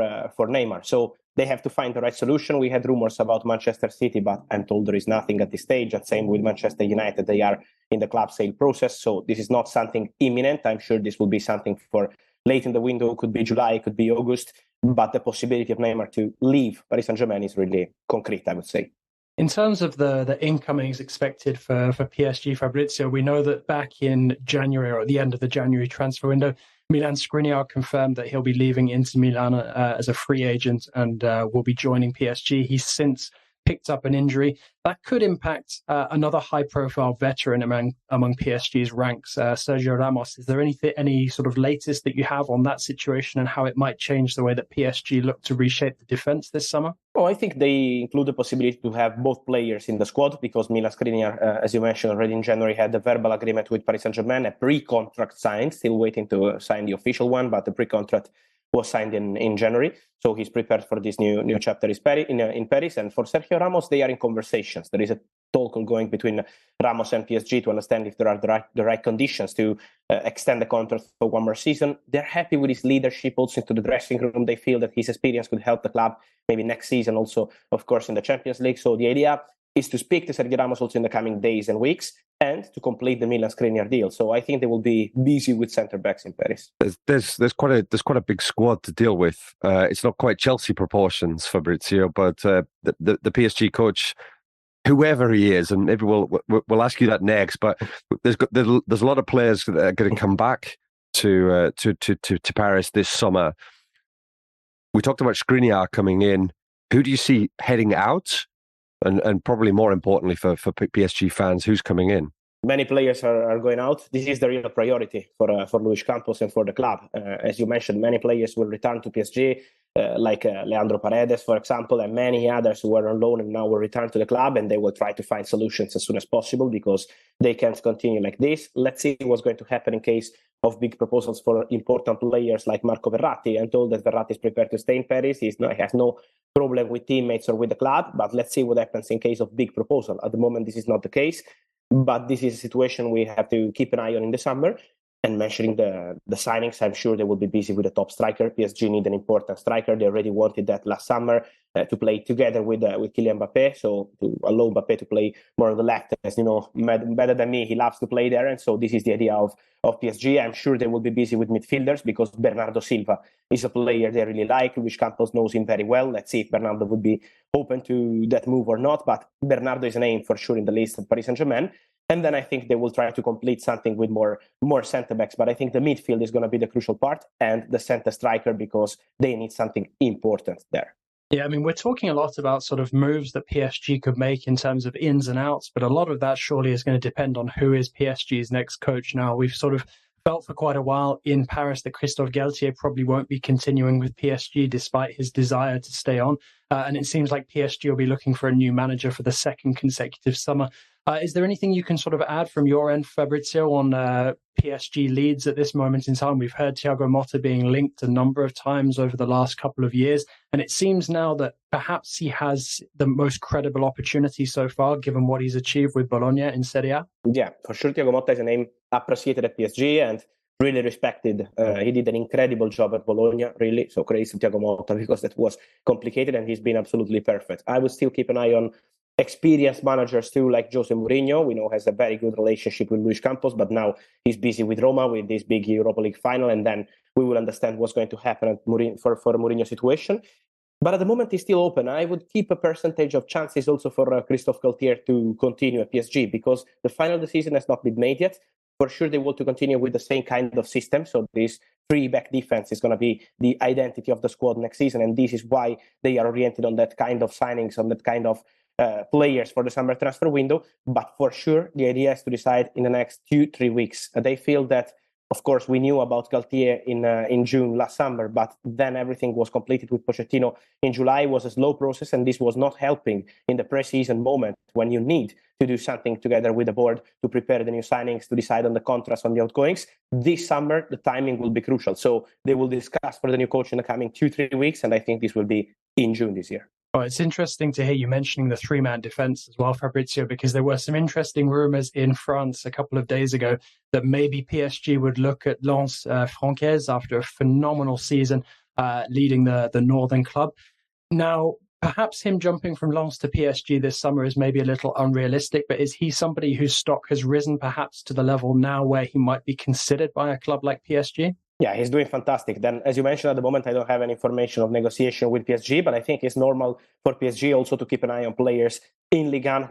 Neymar. So they have to find the right solution. We had rumors about Manchester City, but I'm told there is nothing at this stage. And same with Manchester United. They are in the club sale process. So this is not something imminent. I'm sure this will be something for late in the window. Could be July, could be August. But the possibility of Neymar to leave Paris Saint-Germain is really concrete, I would say. In terms of the incomings expected for PSG, Fabrizio, we know that back in January, or at the end of the January transfer window, Milan Skriniar confirmed that he'll be leaving Inter Milan as a free agent and will be joining PSG. He's since picked up an injury that could impact another high-profile veteran among PSG's ranks, Sergio Ramos. Is there any sort of latest that you have on that situation and how it might change the way that PSG look to reshape the defense this summer? Oh, I think they include the possibility to have both players in the squad, because Milan Skriniar, as you mentioned already in January, had a verbal agreement with Paris Saint-Germain, a pre-contract signed, still waiting to sign the official one, but the pre-contract was signed in January. So he's prepared for this new chapter in Paris. And for Sergio Ramos, they are in conversations. There is a talk going between Ramos and PSG to understand if there are the right conditions to extend the contract for one more season. They're happy with his leadership also into the dressing room. They feel that his experience could help the club maybe next season also, of course, in the Champions League. So the idea is to speak to Sergio Ramos also in the coming days and weeks and to complete the Milan Skriniar deal. So I think they will be busy with centre-backs in Paris. There's quite a big squad to deal with. It's not quite Chelsea proportions, Fabrizio, but the PSG coach whoever he is, and maybe we'll ask you that next. But there's a lot of players that are going to come back to Paris this summer. We talked about Skriniar coming in. Who do you see heading out? And probably more importantly for PSG fans, who's coming in? Many players are going out. This is the real priority for Luis Campos and for the club. As you mentioned, many players will return to PSG, like Leandro Paredes, for example, and many others who were on loan and now will return to the club, and they will try to find solutions as soon as possible because they can't continue like this. Let's see what's going to happen in case of big proposals for important players like Marco Verratti. I'm told that Verratti is prepared to stay in Paris. He has no problem with teammates or with the club, but let's see what happens in case of big proposal. At the moment, this is not the case. But this is a situation we have to keep an eye on in the summer. And mentioning the signings, I'm sure they will be busy with the top striker. PSG need an important striker. They already wanted that last summer to play together with Kylian Mbappé. So to allow Mbappé to play more on the left, as you know, better than me, he loves to play there. And so this is the idea of PSG. I'm sure they will be busy with midfielders because Bernardo Silva is a player they really like. Luis Campos knows him very well. Let's see if Bernardo would be open to that move or not. But Bernardo is a name for sure in the list of Paris Saint-Germain. And then I think they will try to complete something with more centre-backs. But I think the midfield is going to be the crucial part and the centre striker because they need something important there. Yeah, I mean, we're talking a lot about sort of moves that PSG could make in terms of ins and outs, but a lot of that surely is going to depend on who is PSG's next coach. Now, we've sort of felt for quite a while in Paris that Christophe Galtier probably won't be continuing with PSG despite his desire to stay on. And it seems like PSG will be looking for a new manager for the second consecutive summer. Is there anything you can sort of add from your end, Fabrizio, on PSG leads at this moment in time? We've heard Thiago Motta being linked a number of times over the last couple of years, and it seems now that perhaps he has the most credible opportunity so far, given what he's achieved with Bologna in Serie A. Yeah, for sure, Thiago Motta is a name appreciated at PSG and really respected. He did an incredible job at Bologna, really. So credit to Thiago Motta because that was complicated and he's been absolutely perfect. I would still keep an eye on experienced managers too, like Jose Mourinho. We know has a very good relationship with Luis Campos, but now he's busy with Roma with this big Europa League final, and then we will understand what's going to happen at for Mourinho's situation. But at the moment, it's still open. I would keep a percentage of chances also for Christophe Galtier to continue at PSG because the final decision has not been made yet. For sure, they want to continue with the same kind of system. So this three-back defense is going to be the identity of the squad next season, and this is why they are oriented on that kind of signings, on that kind of players for the summer transfer window. But for sure, the idea is to decide in the next 2-3 weeks. They feel that, of course, we knew about Galtier in June last summer, but then everything was completed with Pochettino in July. It was a slow process, and this was not helping in the pre-season moment when you need to do something together with the board to prepare the new signings, to decide on the contracts, on the outgoings. This summer, the timing will be crucial. So they will discuss for the new coach in the coming 2-3 weeks, and I think this will be in June this year. Well, it's interesting to hear you mentioning the three-man defence as well, Fabrizio, because there were some interesting rumours in France a couple of days ago that maybe PSG would look at Lens Francaise after a phenomenal season leading the northern club. Now, perhaps him jumping from Lens to PSG this summer is maybe a little unrealistic, but is he somebody whose stock has risen perhaps to the level now where he might be considered by a club like PSG? Yeah, he's doing fantastic. Then, as you mentioned, at the moment, I don't have any information of negotiation with PSG, but I think it's normal for PSG also to keep an eye on players in Ligue 1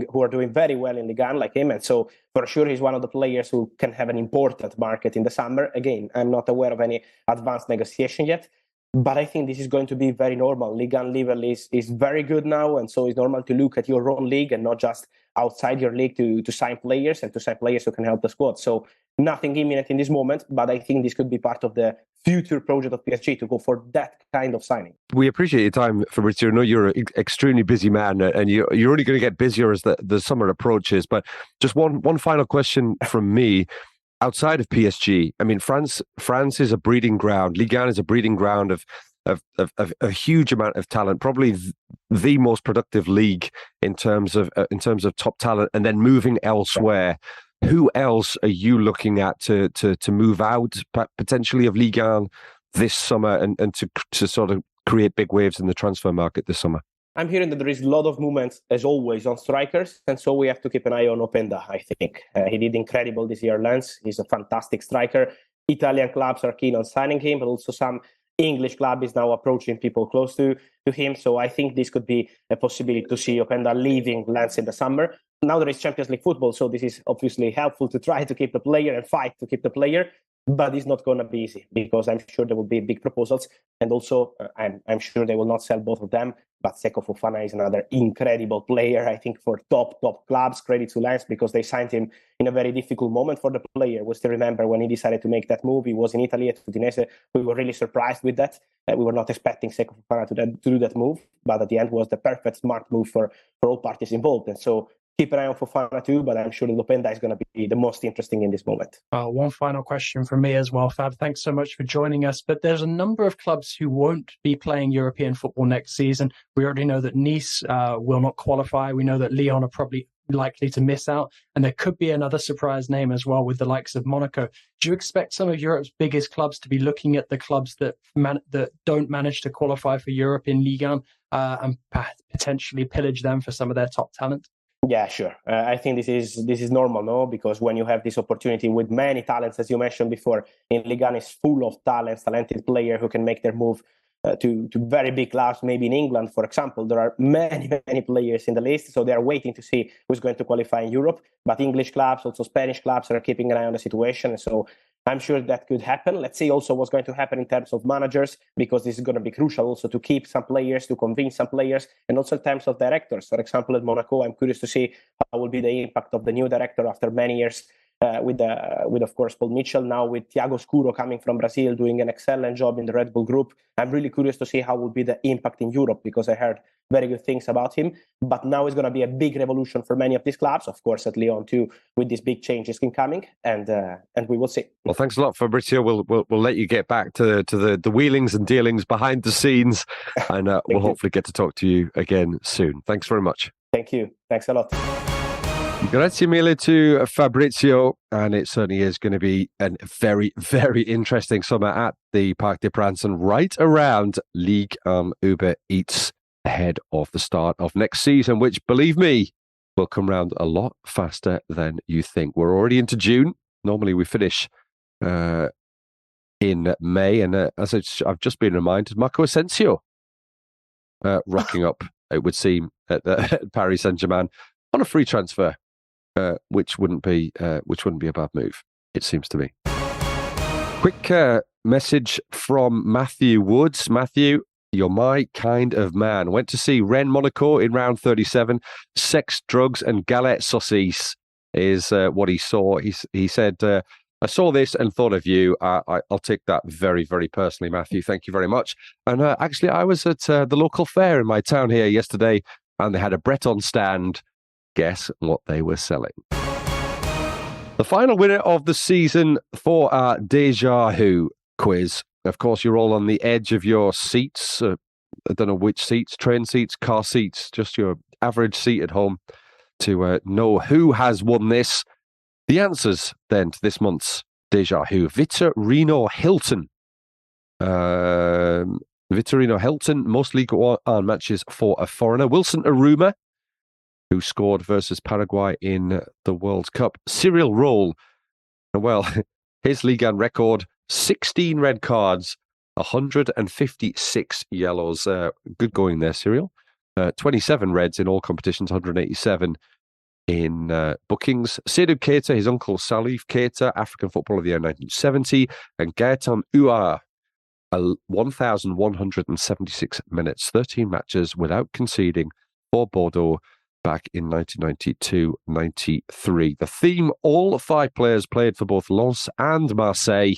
who are doing very well in Ligue 1 like him. And so, for sure, he's one of the players who can have an important market in the summer. Again, I'm not aware of any advanced negotiation yet, but I think this is going to be very normal. Ligue 1 level is very good now, and so it's normal to look at your own league and not just outside your league to sign players and to sign players who can help the squad. So nothing imminent in this moment, but I think this could be part of the future project of PSG to go for that kind of signing. We appreciate your time, Fabrizio. I know you're an extremely busy man, and you're only going to get busier as the summer approaches. But just one final question from me. Outside of PSG, I mean, France is a breeding ground. Ligue 1 is a breeding ground of a huge amount of talent, probably the most productive league in terms of top talent, and then moving elsewhere. Who else are you looking at to move out potentially of Ligue 1 this summer and to sort of create big waves in the transfer market this summer? I'm hearing that there is a lot of movement, as always, on strikers, and so we have to keep an eye on Openda, I think. He did incredible this year, Lens. He's a fantastic striker. Italian clubs are keen on signing him, but also some English club is now approaching people close to him. So I think this could be a possibility to see Openda leaving Lens in the summer. Now there is Champions League football, so this is obviously helpful to try to keep the player and fight to keep the player. But it's not going to be easy because I'm sure there will be big proposals. And also, I'm sure they will not sell both of them. But Seko Fofana is another incredible player, I think, for top clubs. Credit to Lens because they signed him in a very difficult moment for the player. We still remember when he decided to make that move. He was in Italy at Udinese. We were really surprised with that. We were not expecting Seko Fofana to do that move. But at the end, was the perfect, smart move for all parties involved. And so keep an eye on Fofana too, but I'm sure Lopenda is going to be the most interesting in this moment. One final question from me as well, Fab. Thanks so much for joining us. But there's a number of clubs who won't be playing European football next season. We already know that Nice will not qualify. We know that Lyon are probably likely to miss out. And there could be another surprise name as well with the likes of Monaco. Do you expect some of Europe's biggest clubs to be looking at the clubs that don't manage to qualify for Europe in Ligue 1 and potentially pillage them for some of their top talent? Yeah, sure. I think this is normal, no? Because when you have this opportunity with many talents, as you mentioned before, in Ligue 1 is full of talented players who can make their move to very big clubs. Maybe in England, for example, there are many players in the list, so they are waiting to see who's going to qualify in Europe. But English clubs, also Spanish clubs, are keeping an eye on the situation. So I'm sure that could happen. Let's see also what's going to happen in terms of managers, because this is going to be crucial also to keep some players, to convince some players, and also in terms of directors. For example, at Monaco, I'm curious to see how will be the impact of the new director after many years with of course Paul Mitchell, now with Thiago Scuro coming from Brazil, doing an excellent job in the Red Bull Group. I'm really curious to see how will be the impact in Europe, because I heard very good things about him. But now it's going to be a big revolution for many of these clubs, of course at Lyon too, with these big changes incoming, and we will see. Well, thanks a lot, Fabrizio. We'll let you get back to the wheelings and dealings behind the scenes, and we'll hopefully get to talk to you again soon. Thanks very much. Thank you. Thanks a lot. Grazie mille to Fabrizio, and it certainly is going to be a very, very interesting summer at the Parc des Princes and right around Ligue Uber Eats ahead of the start of next season, which, believe me, will come round a lot faster than you think. We're already into June. Normally we finish in May, and as I've just been reminded, Marco Asensio rocking up, it would seem, at Paris Saint-Germain on a free transfer. Which wouldn't be a bad move, it seems to me. Quick message from Matthew Woods. Matthew, you're my kind of man. Went to see Rennes Monaco in round 37. Sex, drugs, and galette saucisse is what he saw. He said, I saw this and thought of you. I'll take that very, very personally, Matthew. Thank you very much. And actually, I was at the local fair in my town here yesterday, and they had a Breton stand. Guess what they were selling? The final winner of the season for our Déjà Who quiz. Of course, you're all on the edge of your seats. I don't know which seats, train seats, car seats, just your average seat at home to know who has won this. The answers then to this month's Déjà Who. Vitorino Hilton. Vitorino Hilton, most Ligue 1 matches for a foreigner. Wilson Aruma, who scored versus Paraguay in the World Cup. Cyril Roll, well, his Ligue 1 record, 16 red cards, 156 yellows. Good going there, Cyril. 27 reds in all competitions, 187 in bookings. Seydou Keita, his uncle Salif Keita, African Footballer of the Year 1970, and Gaëtan Ouar, 1,176 minutes, 13 matches without conceding for Bordeaux back in 1992-93. The theme, all 5 players played for both Lens and Marseille,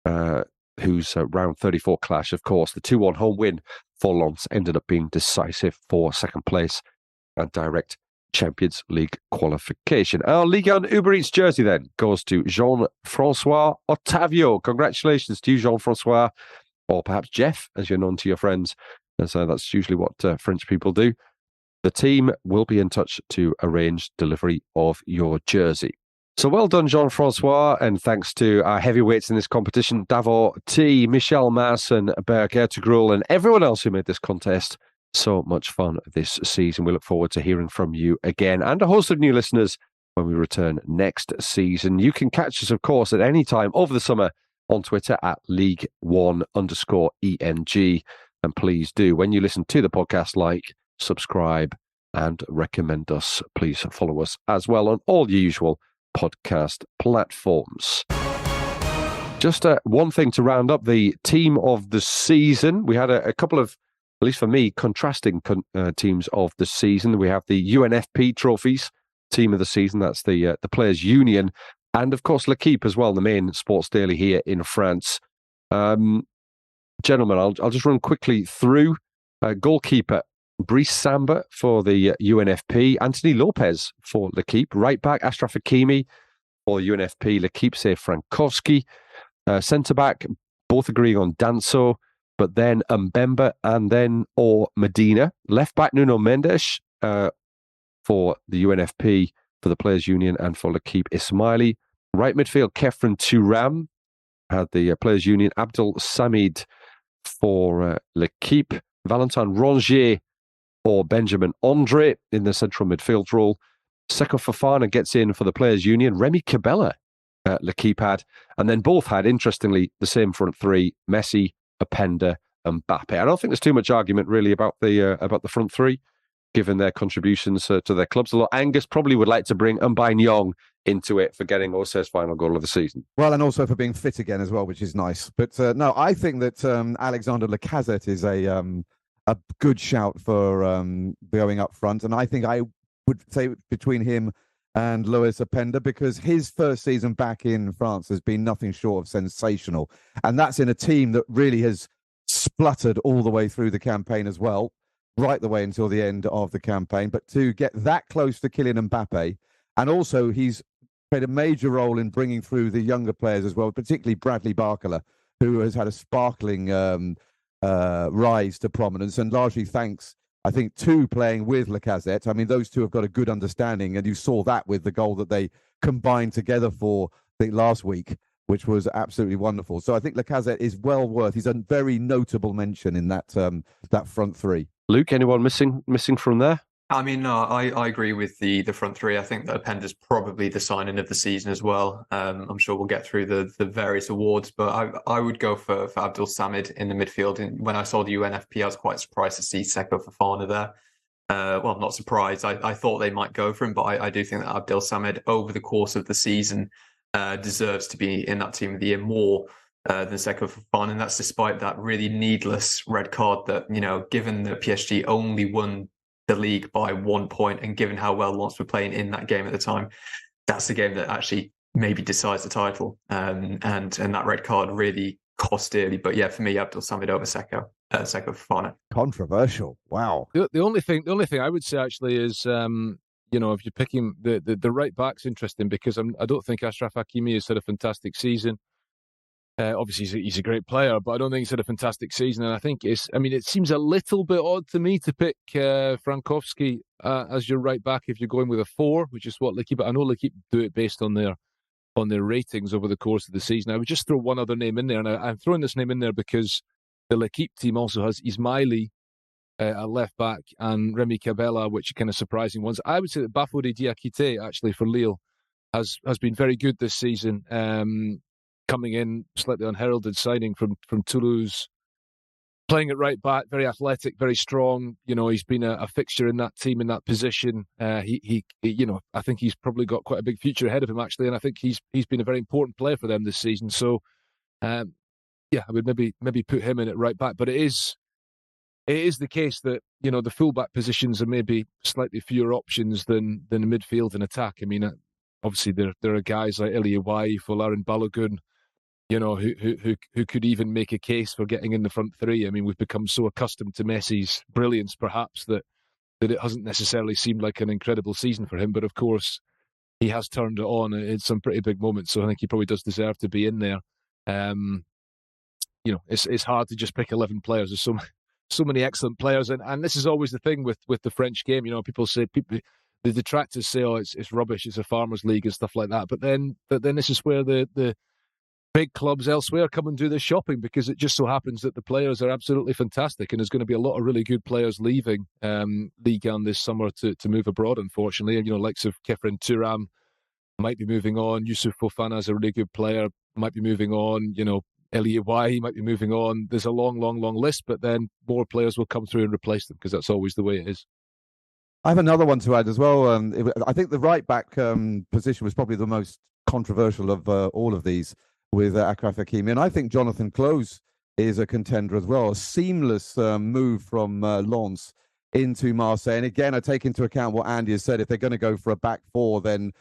whose round 34 clash, of course, the 2-1 home win for Lens ended up being decisive for second place and direct Champions League qualification. Our Ligue 1 Uber Eats jersey then goes to Jean-François Ottavi. Congratulations to you, Jean-François, or perhaps Jeff, as you're known to your friends, as that's usually what French people do. The team will be in touch to arrange delivery of your jersey. So well done, Jean-François, and thanks to our heavyweights in this competition, Davor T, Michel Maassen, Berg Ertugrul, and everyone else who made this contest so much fun this season. We look forward to hearing from you again, and a host of new listeners when we return next season. You can catch us, of course, at any time over the summer on Twitter at League1_ENG. And please do, when you listen to the podcast, like, subscribe, and recommend us. Please follow us as well on all the usual podcast platforms. Just one thing to round up the team of the season. We had a couple of, at least for me, contrasting teams of the season. We have the UNFP trophies, team of the season. That's the Players Union. And of course, L'Equipe as well, the main sports daily here in France. Gentlemen, I'll just run quickly through. Goalkeeper, Brice Samba for the UNFP. Anthony Lopez for L'Equipe. Right back, Ashraf Hakimi for UNFP. L'Equipe, say Frankowski. Centre-back, both agreeing on Danso, but then Mbemba and then or Medina. Left-back, Nuno Mendes for the UNFP, for the Players Union, and for L'Equipe, Ismaili. Right midfield, Kefren Turam had the Players Union. Abdul Samid for L'Equipe. Valentin Rongier or Benjamin Andre in the central midfield role. Seko Fofana gets in for the Players Union. Remy Cabella, L'Equipe had. And then both had, interestingly, the same front three, Messi, Openda, and Mbappe. I don't think there's too much argument, really, about the front three, given their contributions to their clubs. Although Angus probably would like to bring Nyong into it for getting Auxerre's final goal of the season. Well, and also for being fit again as well, which is nice. But no, I think that Alexander Lacazette is a good shout for going up front. And I think I would say between him and Luis Openda, because his first season back in France has been nothing short of sensational. And that's in a team that really has spluttered all the way through the campaign as well, right the way until the end of the campaign. But to get that close to Kylian Mbappe, and also he's played a major role in bringing through the younger players as well, particularly Bradley Barcola, who has had a sparkling rise to prominence, and largely thanks, I think, to playing with Lacazette. I mean, those two have got a good understanding, and you saw that with the goal that they combined together for, I think, last week, which was absolutely wonderful. So I think Lacazette is well worth. He's a very notable mention in that front three. Luke, anyone missing from there? I mean, no, I agree with the front three. I think that Openda's probably the signing of the season as well. I'm sure we'll get through the various awards, but I would go for Abdul Samid in the midfield. And when I saw the UNFP, I was quite surprised to see Seko Fofana there. Well, I'm not surprised. I thought they might go for him, but I do think that Abdul Samid, over the course of the season, deserves to be in that team of the year more than Seko Fofana. And that's despite that really needless red card that, given that PSG only won the league by 1 point, and given how well Lens were playing in that game at the time, that's the game that actually maybe decides the title. And that red card really cost dearly. But yeah, for me, Abdul Samid over Seko Fofana. Controversial. Wow. The only thing I would say actually is, if you're picking the right back's interesting, because I don't think Ashraf Hakimi has had a fantastic season. Obviously, he's a great player, but I don't think he's had a fantastic season. And I think it seems a little bit odd to me to pick Frankowski as your right back if you're going with a 4, which is what L'Equipe. I know L'Equipe do it based on their ratings over the course of the season. I would just throw one other name in there, and I'm throwing this name in there because the L'Equipe team also has Ismaili at left back and Remy Cabella, which are kind of surprising ones. I would say that Bafodé Diakité, actually, for Lille, has been very good this season. Coming in slightly unheralded signing from Toulouse, playing at right back, very athletic, very strong. He's been a fixture in that team in that position. He I think he's probably got quite a big future ahead of him actually, and I think he's been a very important player for them this season. So, I would maybe put him in at right back. But it is the case that the fullback positions are maybe slightly fewer options than the midfield and attack. I mean, obviously there are guys like Elie Wahi, Folarin Balogun, who could even make a case for getting in the front three. I mean, we've become so accustomed to Messi's brilliance, perhaps, that it hasn't necessarily seemed like an incredible season for him. But of course, he has turned it on in some pretty big moments. So I think he probably does deserve to be in there. It's hard to just pick 11 players. There's so many excellent players, and this is always the thing with the French game. People say the detractors say, "Oh, it's rubbish. It's a farmers' league and stuff like that." But then this is where the big clubs elsewhere come and do their shopping, because it just so happens that the players are absolutely fantastic, and there's going to be a lot of really good players leaving Ligue 1 this summer to move abroad, unfortunately. Likes of Kefren Turam might be moving on. Youssouf Fofana is a really good player. might be moving on. Elliot Y might be moving on. There's a long list, but then more players will come through and replace them because that's always the way it is. I have another one to add as well. I think the right back position was probably the most controversial of all of these with Achraf Hakimi. And I think Jonathan Close is a contender as well. A seamless move from Lens into Marseille. And again, I take into account what Andy has said. If they're going to go for a back four, then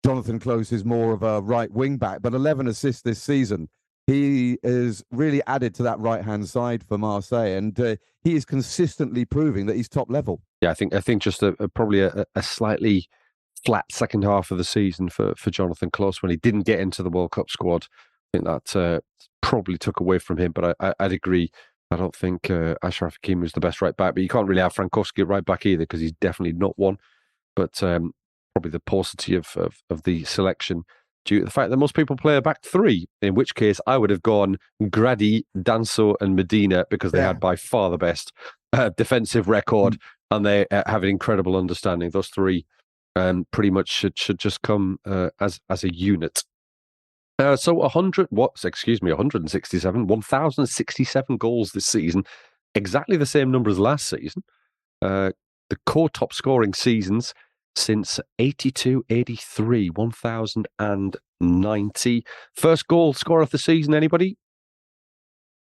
Jonathan Close is more of a right wing back. But 11 assists this season. He has really added to that right-hand side for Marseille, and he is consistently proving that he's top level. Yeah, I think just probably a slightly flat second half of the season for Jonathan Close when he didn't get into the World Cup squad. I think that probably took away from him, but I'd agree. I don't think Achraf Hakimi was the best right back, but you can't really have Frankowski at right back either because he's definitely not one. But probably the paucity of the selection due to the fact that most people play a back three, in which case I would have gone Grady, Danso and Medina because they had by far the best defensive record and they have an incredible understanding. Those three pretty much should just come as a unit. So 1,067 goals this season, exactly the same number as last season. The core top scoring seasons since 82-83, 1,090. First goal scorer of the season, anybody?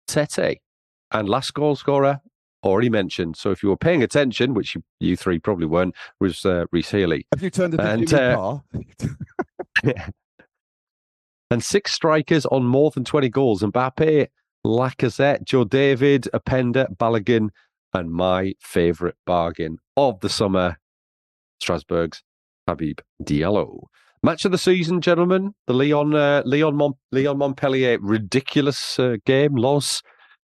Tete. And last goal scorer, already mentioned. So if you were paying attention, which you three probably weren't, was Rhys Healey. Have you turned into Jimmy Parr? And 6 strikers on more than 20 goals. Mbappe, Lacazette, Joe David, Openda, Balogun, and my favourite bargain of the summer, Strasbourg's Habib Diallo. Match of the season, gentlemen. The Lyon Montpellier ridiculous game. Loss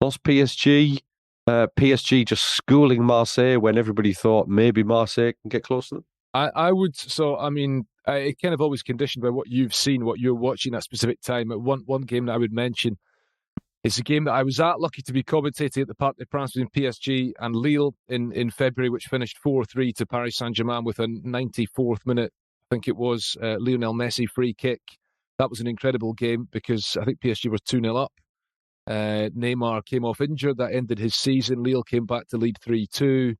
PSG. PSG just schooling Marseille when everybody thought maybe Marseille can get close to them. I would. So I mean, it kind of always conditioned by what you've seen, what you're watching at a specific time. One game that I would mention is a game that I was lucky to be commentating at the Parc des Princes between PSG and Lille in February, which finished 4-3 to Paris Saint-Germain with a 94th minute, I think it was, Lionel Messi free kick. That was an incredible game because I think PSG were 2-0 up. Neymar came off injured. That ended his season. Lille came back to lead 3-2.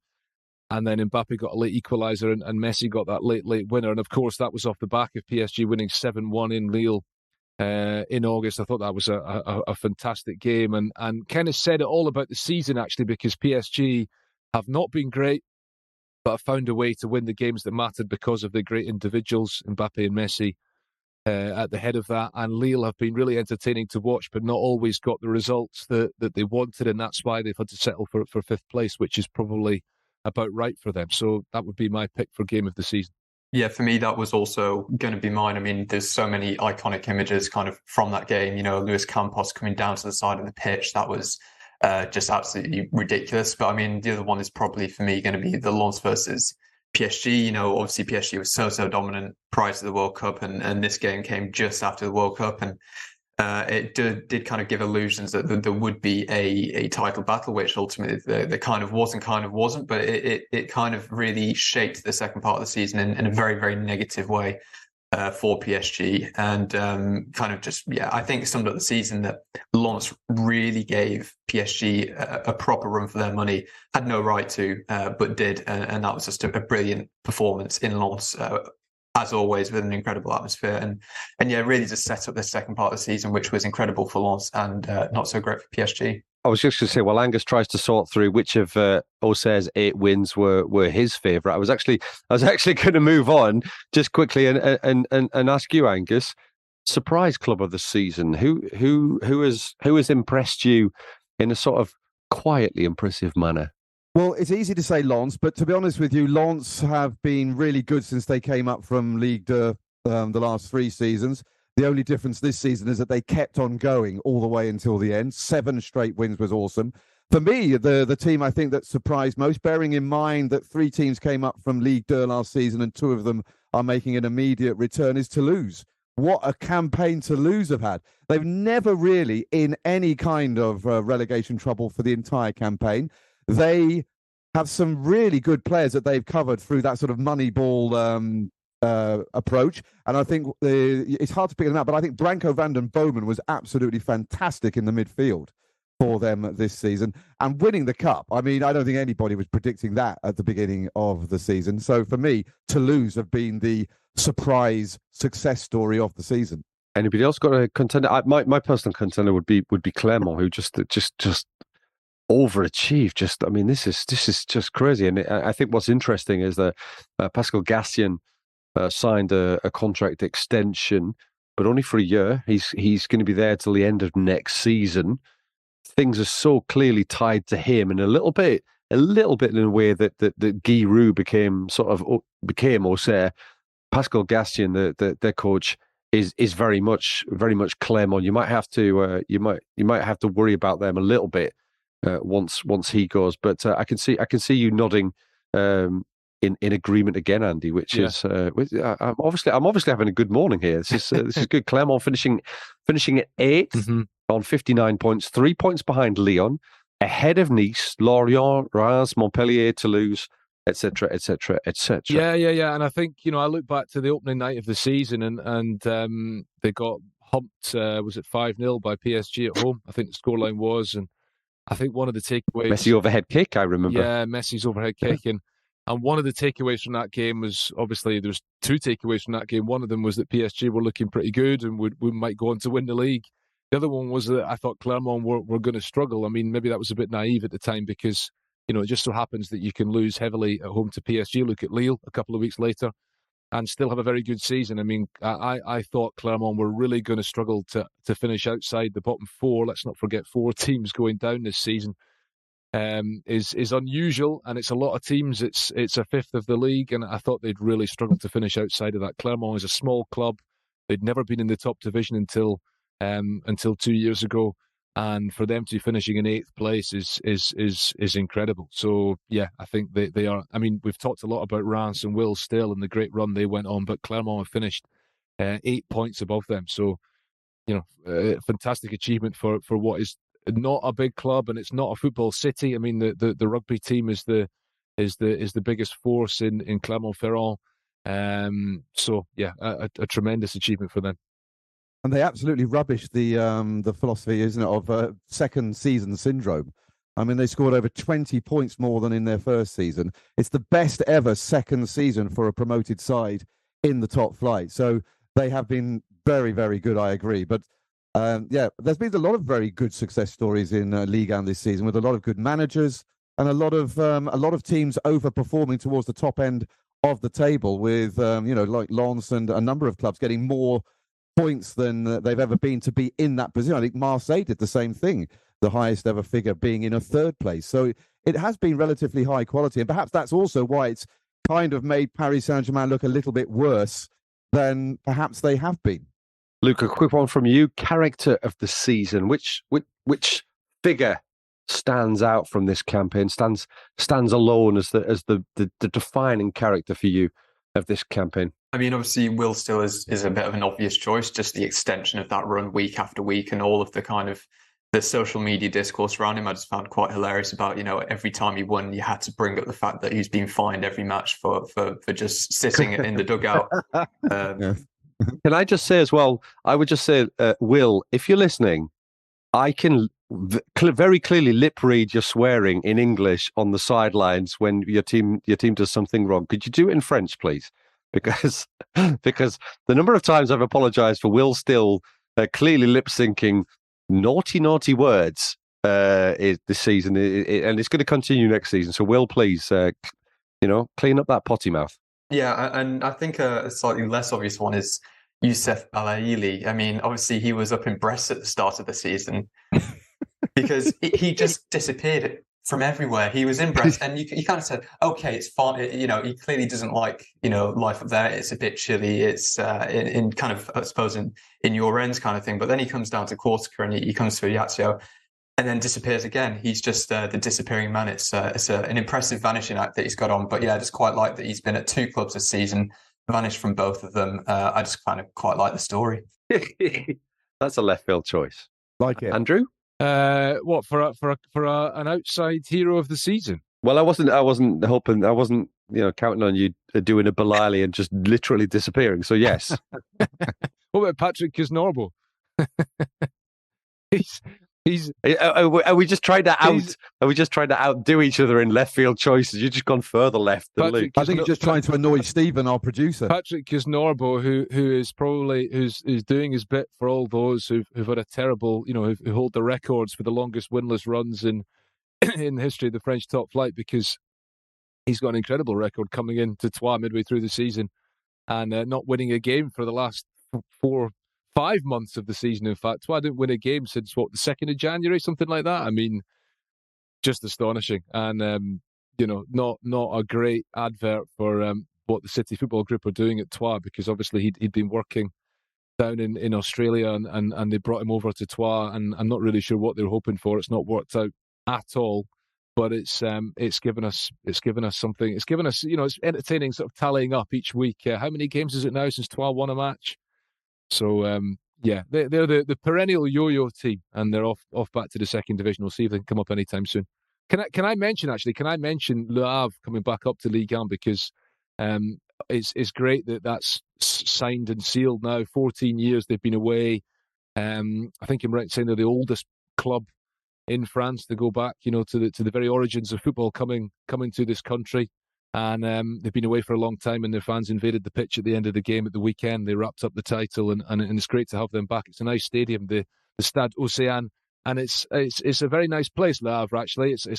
And then Mbappe got a late equaliser and Messi got that late winner. And of course, that was off the back of PSG winning 7-1 in Lille in August. I thought that was a fantastic game and kind of said it all about the season, actually, because PSG have not been great, but have found a way to win the games that mattered because of the great individuals, Mbappe and Messi, at the head of that. And Lille have been really entertaining to watch, but not always got the results that they wanted. And that's why they've had to settle for 5th place, which is probably about right for them. So that would be my pick for game of the season. Yeah, for me, that was also going to be mine. I mean, there's so many iconic images kind of from that game. You know, Luis Campos coming down to the side of the pitch. That was just absolutely ridiculous. But I mean, the other one is probably for me going to be the Lens versus PSG. You know, obviously PSG was so dominant prior to the World Cup, and this game came just after the World Cup, and it did kind of give illusions that there would be a title battle, which ultimately there kind of was and kind of wasn't, but it kind of really shaped the second part of the season in a very, very negative way for PSG. And kind of just, I think summed up the season that Lens really gave PSG a proper run for their money, had no right to, but did. And that was just a brilliant performance in Lens, as always, with an incredible atmosphere, and really just set up the second part of the season, which was incredible for Lens and not so great for PSG. I was just going to say, while Angus tries to sort through which of Auxerre's 8 wins were his favourite, I was actually going to move on just quickly and ask you, Angus, surprise club of the season. Who has impressed you in a sort of quietly impressive manner? Well, it's easy to say Lens, but to be honest with you, Lens have been really good since they came up from Ligue the last 3 seasons. The only difference this season is that they kept on going all the way until the end. 7 straight wins was awesome. For me, the team I think that surprised most, bearing in mind that 3 teams came up from Ligue 2 last season and 2 of them are making an immediate return, is Toulouse. What a campaign Toulouse have had. They've never really in any kind of relegation trouble for the entire campaign. They have some really good players that they've covered through that sort of Moneyball approach. And I think it's hard to pick them out, but I think Branko van den Bomen was absolutely fantastic in the midfield for them this season and winning the cup. I mean, I don't think anybody was predicting that at the beginning of the season. So for me, Toulouse have been the surprise success story of the season. Anybody else got a contender? My personal contender would be Clermont, who just overachieved. I mean, this is just crazy. And I think what's interesting is that Pascal Gassian signed a contract extension, but only for a year. He's going to be there till the end of next season. Things are so clearly tied to him, and a little bit in a way that Guy Roux became, or say, Pascal Gastian, their coach, is very much Clermont. You might have to worry about them a little bit once he goes. But I can see you nodding in agreement again, Andy. Which is I'm obviously having a good morning here. This is good. Clermont finishing at 8th on 59 points, 3 points behind Lyon, ahead of Nice, Lorient, Reims, Montpellier, Toulouse, etc., etc., etc. Yeah. And I think, I look back to the opening night of the season and they got humped, was it 5-0 by PSG at home? I think the scoreline was. And I think one of the takeaways... Messi overhead kick, I remember. Yeah, Messi's overhead kick. And one of the takeaways from that game was, obviously, there was 2 takeaways from that game. One of them was that PSG were looking pretty good and we might go on to win the league. The other one was that I thought Clermont were going to struggle. I mean, maybe that was a bit naive at the time because, it just so happens that you can lose heavily at home to PSG. Look at Lille a couple of weeks later and still have a very good season. I mean, I thought Clermont were really going to struggle to finish outside the bottom 4. Let's not forget 4 teams going down this season is unusual, and it's a lot of teams. It's a fifth of the league, and I thought they'd really struggle to finish outside of that. Clermont is a small club. They'd never been in the top division until 2 years ago, and for them to be finishing in 8th place is incredible. So yeah, I think they are. I mean, we've talked a lot about Reims and Will still and the great run they went on, but Clermont have finished 8 points above them. So fantastic achievement for what is not a big club, and it's not a football city. I mean, the rugby team is the biggest force in Clermont-Ferrand. So yeah, a tremendous achievement for them. And they absolutely rubbish the philosophy, isn't it, of second season syndrome. I mean, they scored over 20 points more than in their first season. It's the best ever second season for a promoted side in the top flight. So they have been very, very good, I agree. But there's been a lot of very good success stories in Ligue 1 this season, with a lot of good managers and a lot of teams overperforming towards the top end of the table, with like Lens and a number of clubs getting more points than they've ever been to be in that position. I think Marseille did the same thing, the highest ever figure being in a 3rd place. So it has been relatively high quality, and perhaps that's also why it's kind of made Paris Saint-Germain look a little bit worse than perhaps they have been. Luke, a quick one from you. Character of the season. Which figure stands out from this campaign? Stands alone as the defining character for you of this campaign? I mean, obviously, Will still is a bit of an obvious choice. Just the extension of that run week after week, and all of the kind of the social media discourse around him, I just found quite hilarious. About every time he won, you had to bring up the fact that he's been fined every match for just sitting in the dugout. Can I just say as well? I would just say, Will, if you're listening, I can very clearly lip read your swearing in English on the sidelines when your team does something wrong. Could you do it in French, please? Because the number of times I've apologized for Will still clearly lip syncing naughty words this season, and it's going to continue next season. So Will, please, clean up that potty mouth. Yeah, and I think a slightly less obvious one is Youssef Belaïli. I mean, obviously he was up in Brest at the start of the season because he just disappeared from everywhere. He was in Brest, and you kind of said, okay, it's fine. He clearly doesn't like, life up there. It's a bit chilly. It's in kind of, I suppose, in your ends kind of thing. But then he comes down to Corsica and he comes to Ajaccio and then disappears again. He's just the disappearing man. It's an impressive vanishing act that he's got on. But yeah, I just quite like that he's been at 2 clubs this season, vanished from both of them. I just kind of quite like the story. That's a left field choice. Like it. Andrew? What for an outside hero of the season? Well, I wasn't hoping. I wasn't counting on you doing a Bellali and just literally disappearing. So yes. What about Patrick Kisnorbo? he's. Are we just trying to outdo each other in left field choices? You've just gone further left than Luke. I think you're just trying to annoy Stephen, our producer. Patrick Kisnorbo, who is probably who's doing his bit for all those who've had a terrible, who hold the records for the longest winless runs in the history of the French top flight, because he's got an incredible record coming into Troyes midway through the season and not winning a game for the last 5 months of the season. In fact, Troyes didn't win a game since the 2nd of January, something like that. I mean, just astonishing, and not a great advert for what the City Football Group are doing at Troyes, because obviously he'd been working down in Australia and they brought him over to Troyes, and I'm not really sure what they're hoping for. It's not worked out at all. But it's given us something. It's given us, it's entertaining, sort of tallying up each week. How many games is it now since Troyes won a match? So they're the perennial yo-yo team, and they're off back to the second division. We'll see if they can come up anytime soon. Can I mention Le Havre coming back up to Ligue 1, because it's great that's signed and sealed now. 14 years they've been away. I think I'm right in saying they're the oldest club in France to go back, to the very origins of football coming to this country. And they've been away for a long time, and their fans invaded the pitch at the end of the game at the weekend. They wrapped up the title, and it's great to have them back. It's a nice stadium, the Stade Océan, and it's a very nice place, Le Havre. Actually, it's a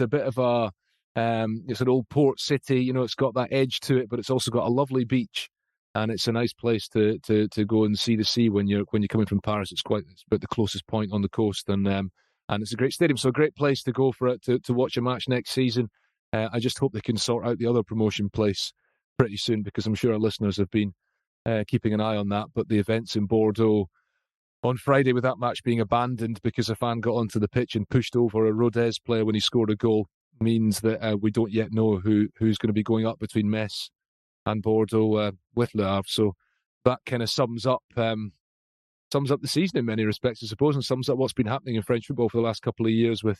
bit of a it's an old port city. It's got that edge to it, but it's also got a lovely beach, and it's a nice place to go and see the sea when you're coming from Paris. It's about the closest point on the coast, and it's a great stadium, so a great place to go for it to watch a match next season. I just hope they can sort out the other promotion place pretty soon, because I'm sure our listeners have been keeping an eye on that. But the events in Bordeaux on Friday, with that match being abandoned because a fan got onto the pitch and pushed over a Rodez player when he scored a goal, means that we don't yet know who's going to be going up between Metz and Bordeaux with Le Havre. So that kind of sums up the season in many respects, I suppose, and sums up what's been happening in French football for the last couple of years, with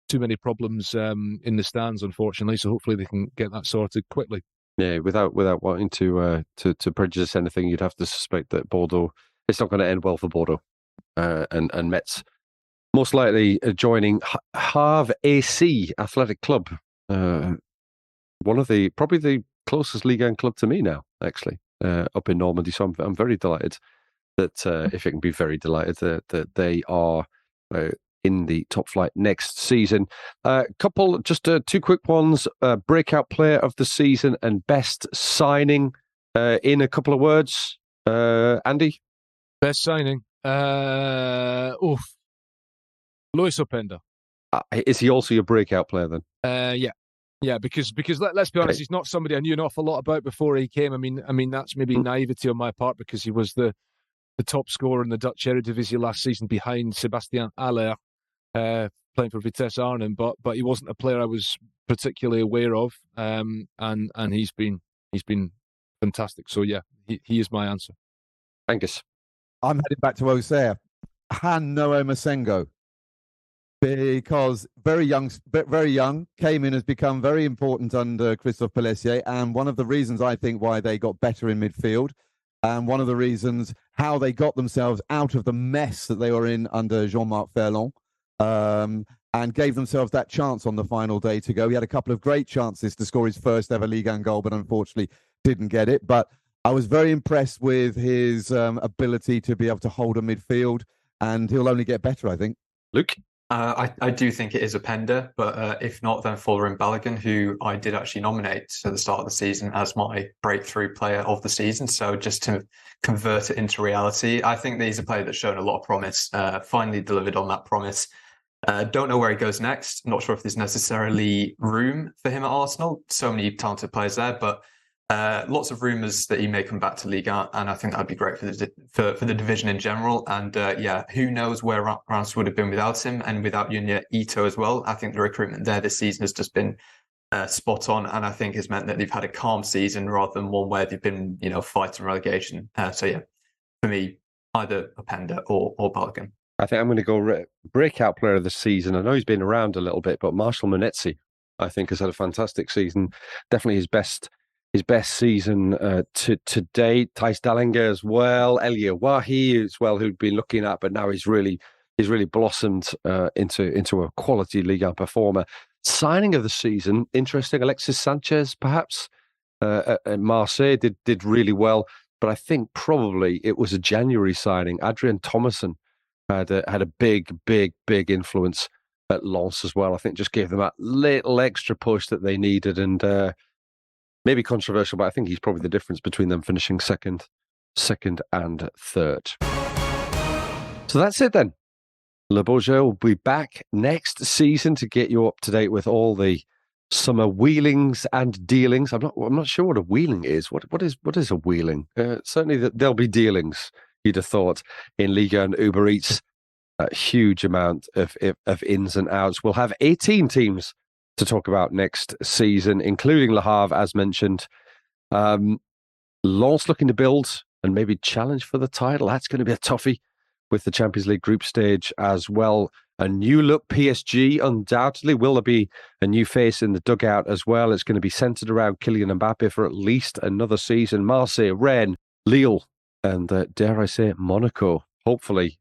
too many problems in the stands, unfortunately. So hopefully they can get that sorted quickly. Yeah, without wanting to prejudice anything, you'd have to suspect that Bordeaux, it's not going to end well for Bordeaux and Metz. Most likely joining Havre AC Athletic Club, one of probably the closest Ligue 1 club to me now, actually, up in Normandy. So I'm very delighted that, if it can be very delighted, that they are in the top flight next season. Just two quick ones. Breakout player of the season and best signing in a couple of words. Andy? Best signing? Luis Openda. Is he also your breakout player then? Yeah, because let's be honest, he's not somebody I knew an awful lot about before he came. I mean that's maybe naivety on my part, because he was the top scorer in the Dutch Eredivisie last season behind Sébastien Haller, playing for Vitesse Arnhem, but he wasn't a player I was particularly aware of, and he's been fantastic. So yeah, he is my answer. Angus? I'm heading back to Auxerre. Han Noah Masengo. Because very young, came in, has become very important under Christophe Pellissier, and one of the reasons I think why they got better in midfield, and one of the reasons how they got themselves out of the mess that they were in under Jean-Marc Ferland, and gave themselves that chance on the final day to go. He had a couple of great chances to score his first ever Ligue 1 goal, but unfortunately didn't get it. But I was very impressed with his ability to be able to hold a midfield, and he'll only get better, I think. Luke? I do think it is Openda, but if not, then Folarin Balogun, who I did actually nominate at the start of the season as my breakthrough player of the season. So just to convert it into reality, I think that he's a player that's shown a lot of promise, finally delivered on that promise. Don't know where he goes next. Not sure if there's necessarily room for him at Arsenal. So many talented players there, but lots of rumours that he may come back to Ligue 1, and I think that'd be great for the division in general. And who knows where Reims would have been without him, and without Yunya Ito as well. I think the recruitment there this season has just been spot on, and I think has meant that they've had a calm season rather than one where they've been fighting relegation. For me, either Openda or Balogun. I think I'm going to go breakout player of the season. I know he's been around a little bit, but Marshall Munetsi. I think, has had a fantastic season. Definitely his best season to date. Thijs Dallinga as well, Elia Wahi as well, who'd been looking at, but now he's really blossomed into a quality Ligue 1 performer. Signing of the season, interesting. Alexis Sanchez, perhaps at Marseille, did really well, but I think probably it was a January signing. Adrian Thomason had a big influence at Lens as well. I think just gave them that little extra push that they needed, and maybe controversial, but I think he's probably the difference between them finishing second and third. So that's it then. Le Beau Jeu will be back next season to get you up to date with all the summer wheelings and dealings. I'm not sure what a wheeling is. What is a wheeling? Certainly there'll be dealings, you'd have thought, in Ligue and Uber Eats. A huge amount of ins and outs. We'll have 18 teams to talk about next season, including Le Havre, as mentioned. Lens looking to build and maybe challenge for the title. That's going to be a toughie with the Champions League group stage as well. A new look PSG, undoubtedly. Will there be a new face in the dugout as well? It's going to be centered around Kylian Mbappe for at least another season. Marseille, Rennes, Lille, and dare I say, Monaco. Hopefully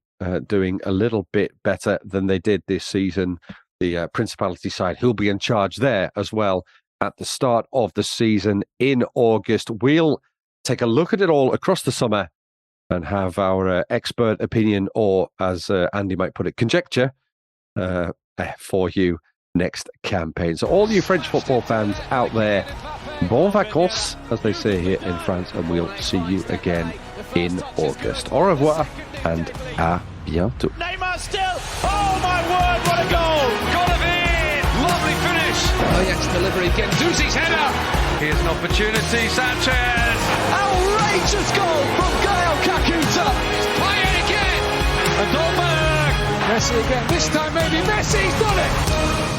doing a little bit better than they did this season. The Principality side, who'll be in charge there as well at the start of the season in August. We'll take a look at it all across the summer and have our expert opinion, or as Andy might put it, conjecture, for you next campaign. So all you French football fans out there, bon vacances, as they say here in France, and we'll see you again in August. Au revoir and à bientôt. Neymar still. Oh my word, what a goal! Golovin! Lovely finish! Ajax delivery, Gendouzi's header. Here's an opportunity, Sanchez! Outrageous goal from Gael Kakuta. Payet again. And Dolberg. Messi again. This time maybe Messi's done it.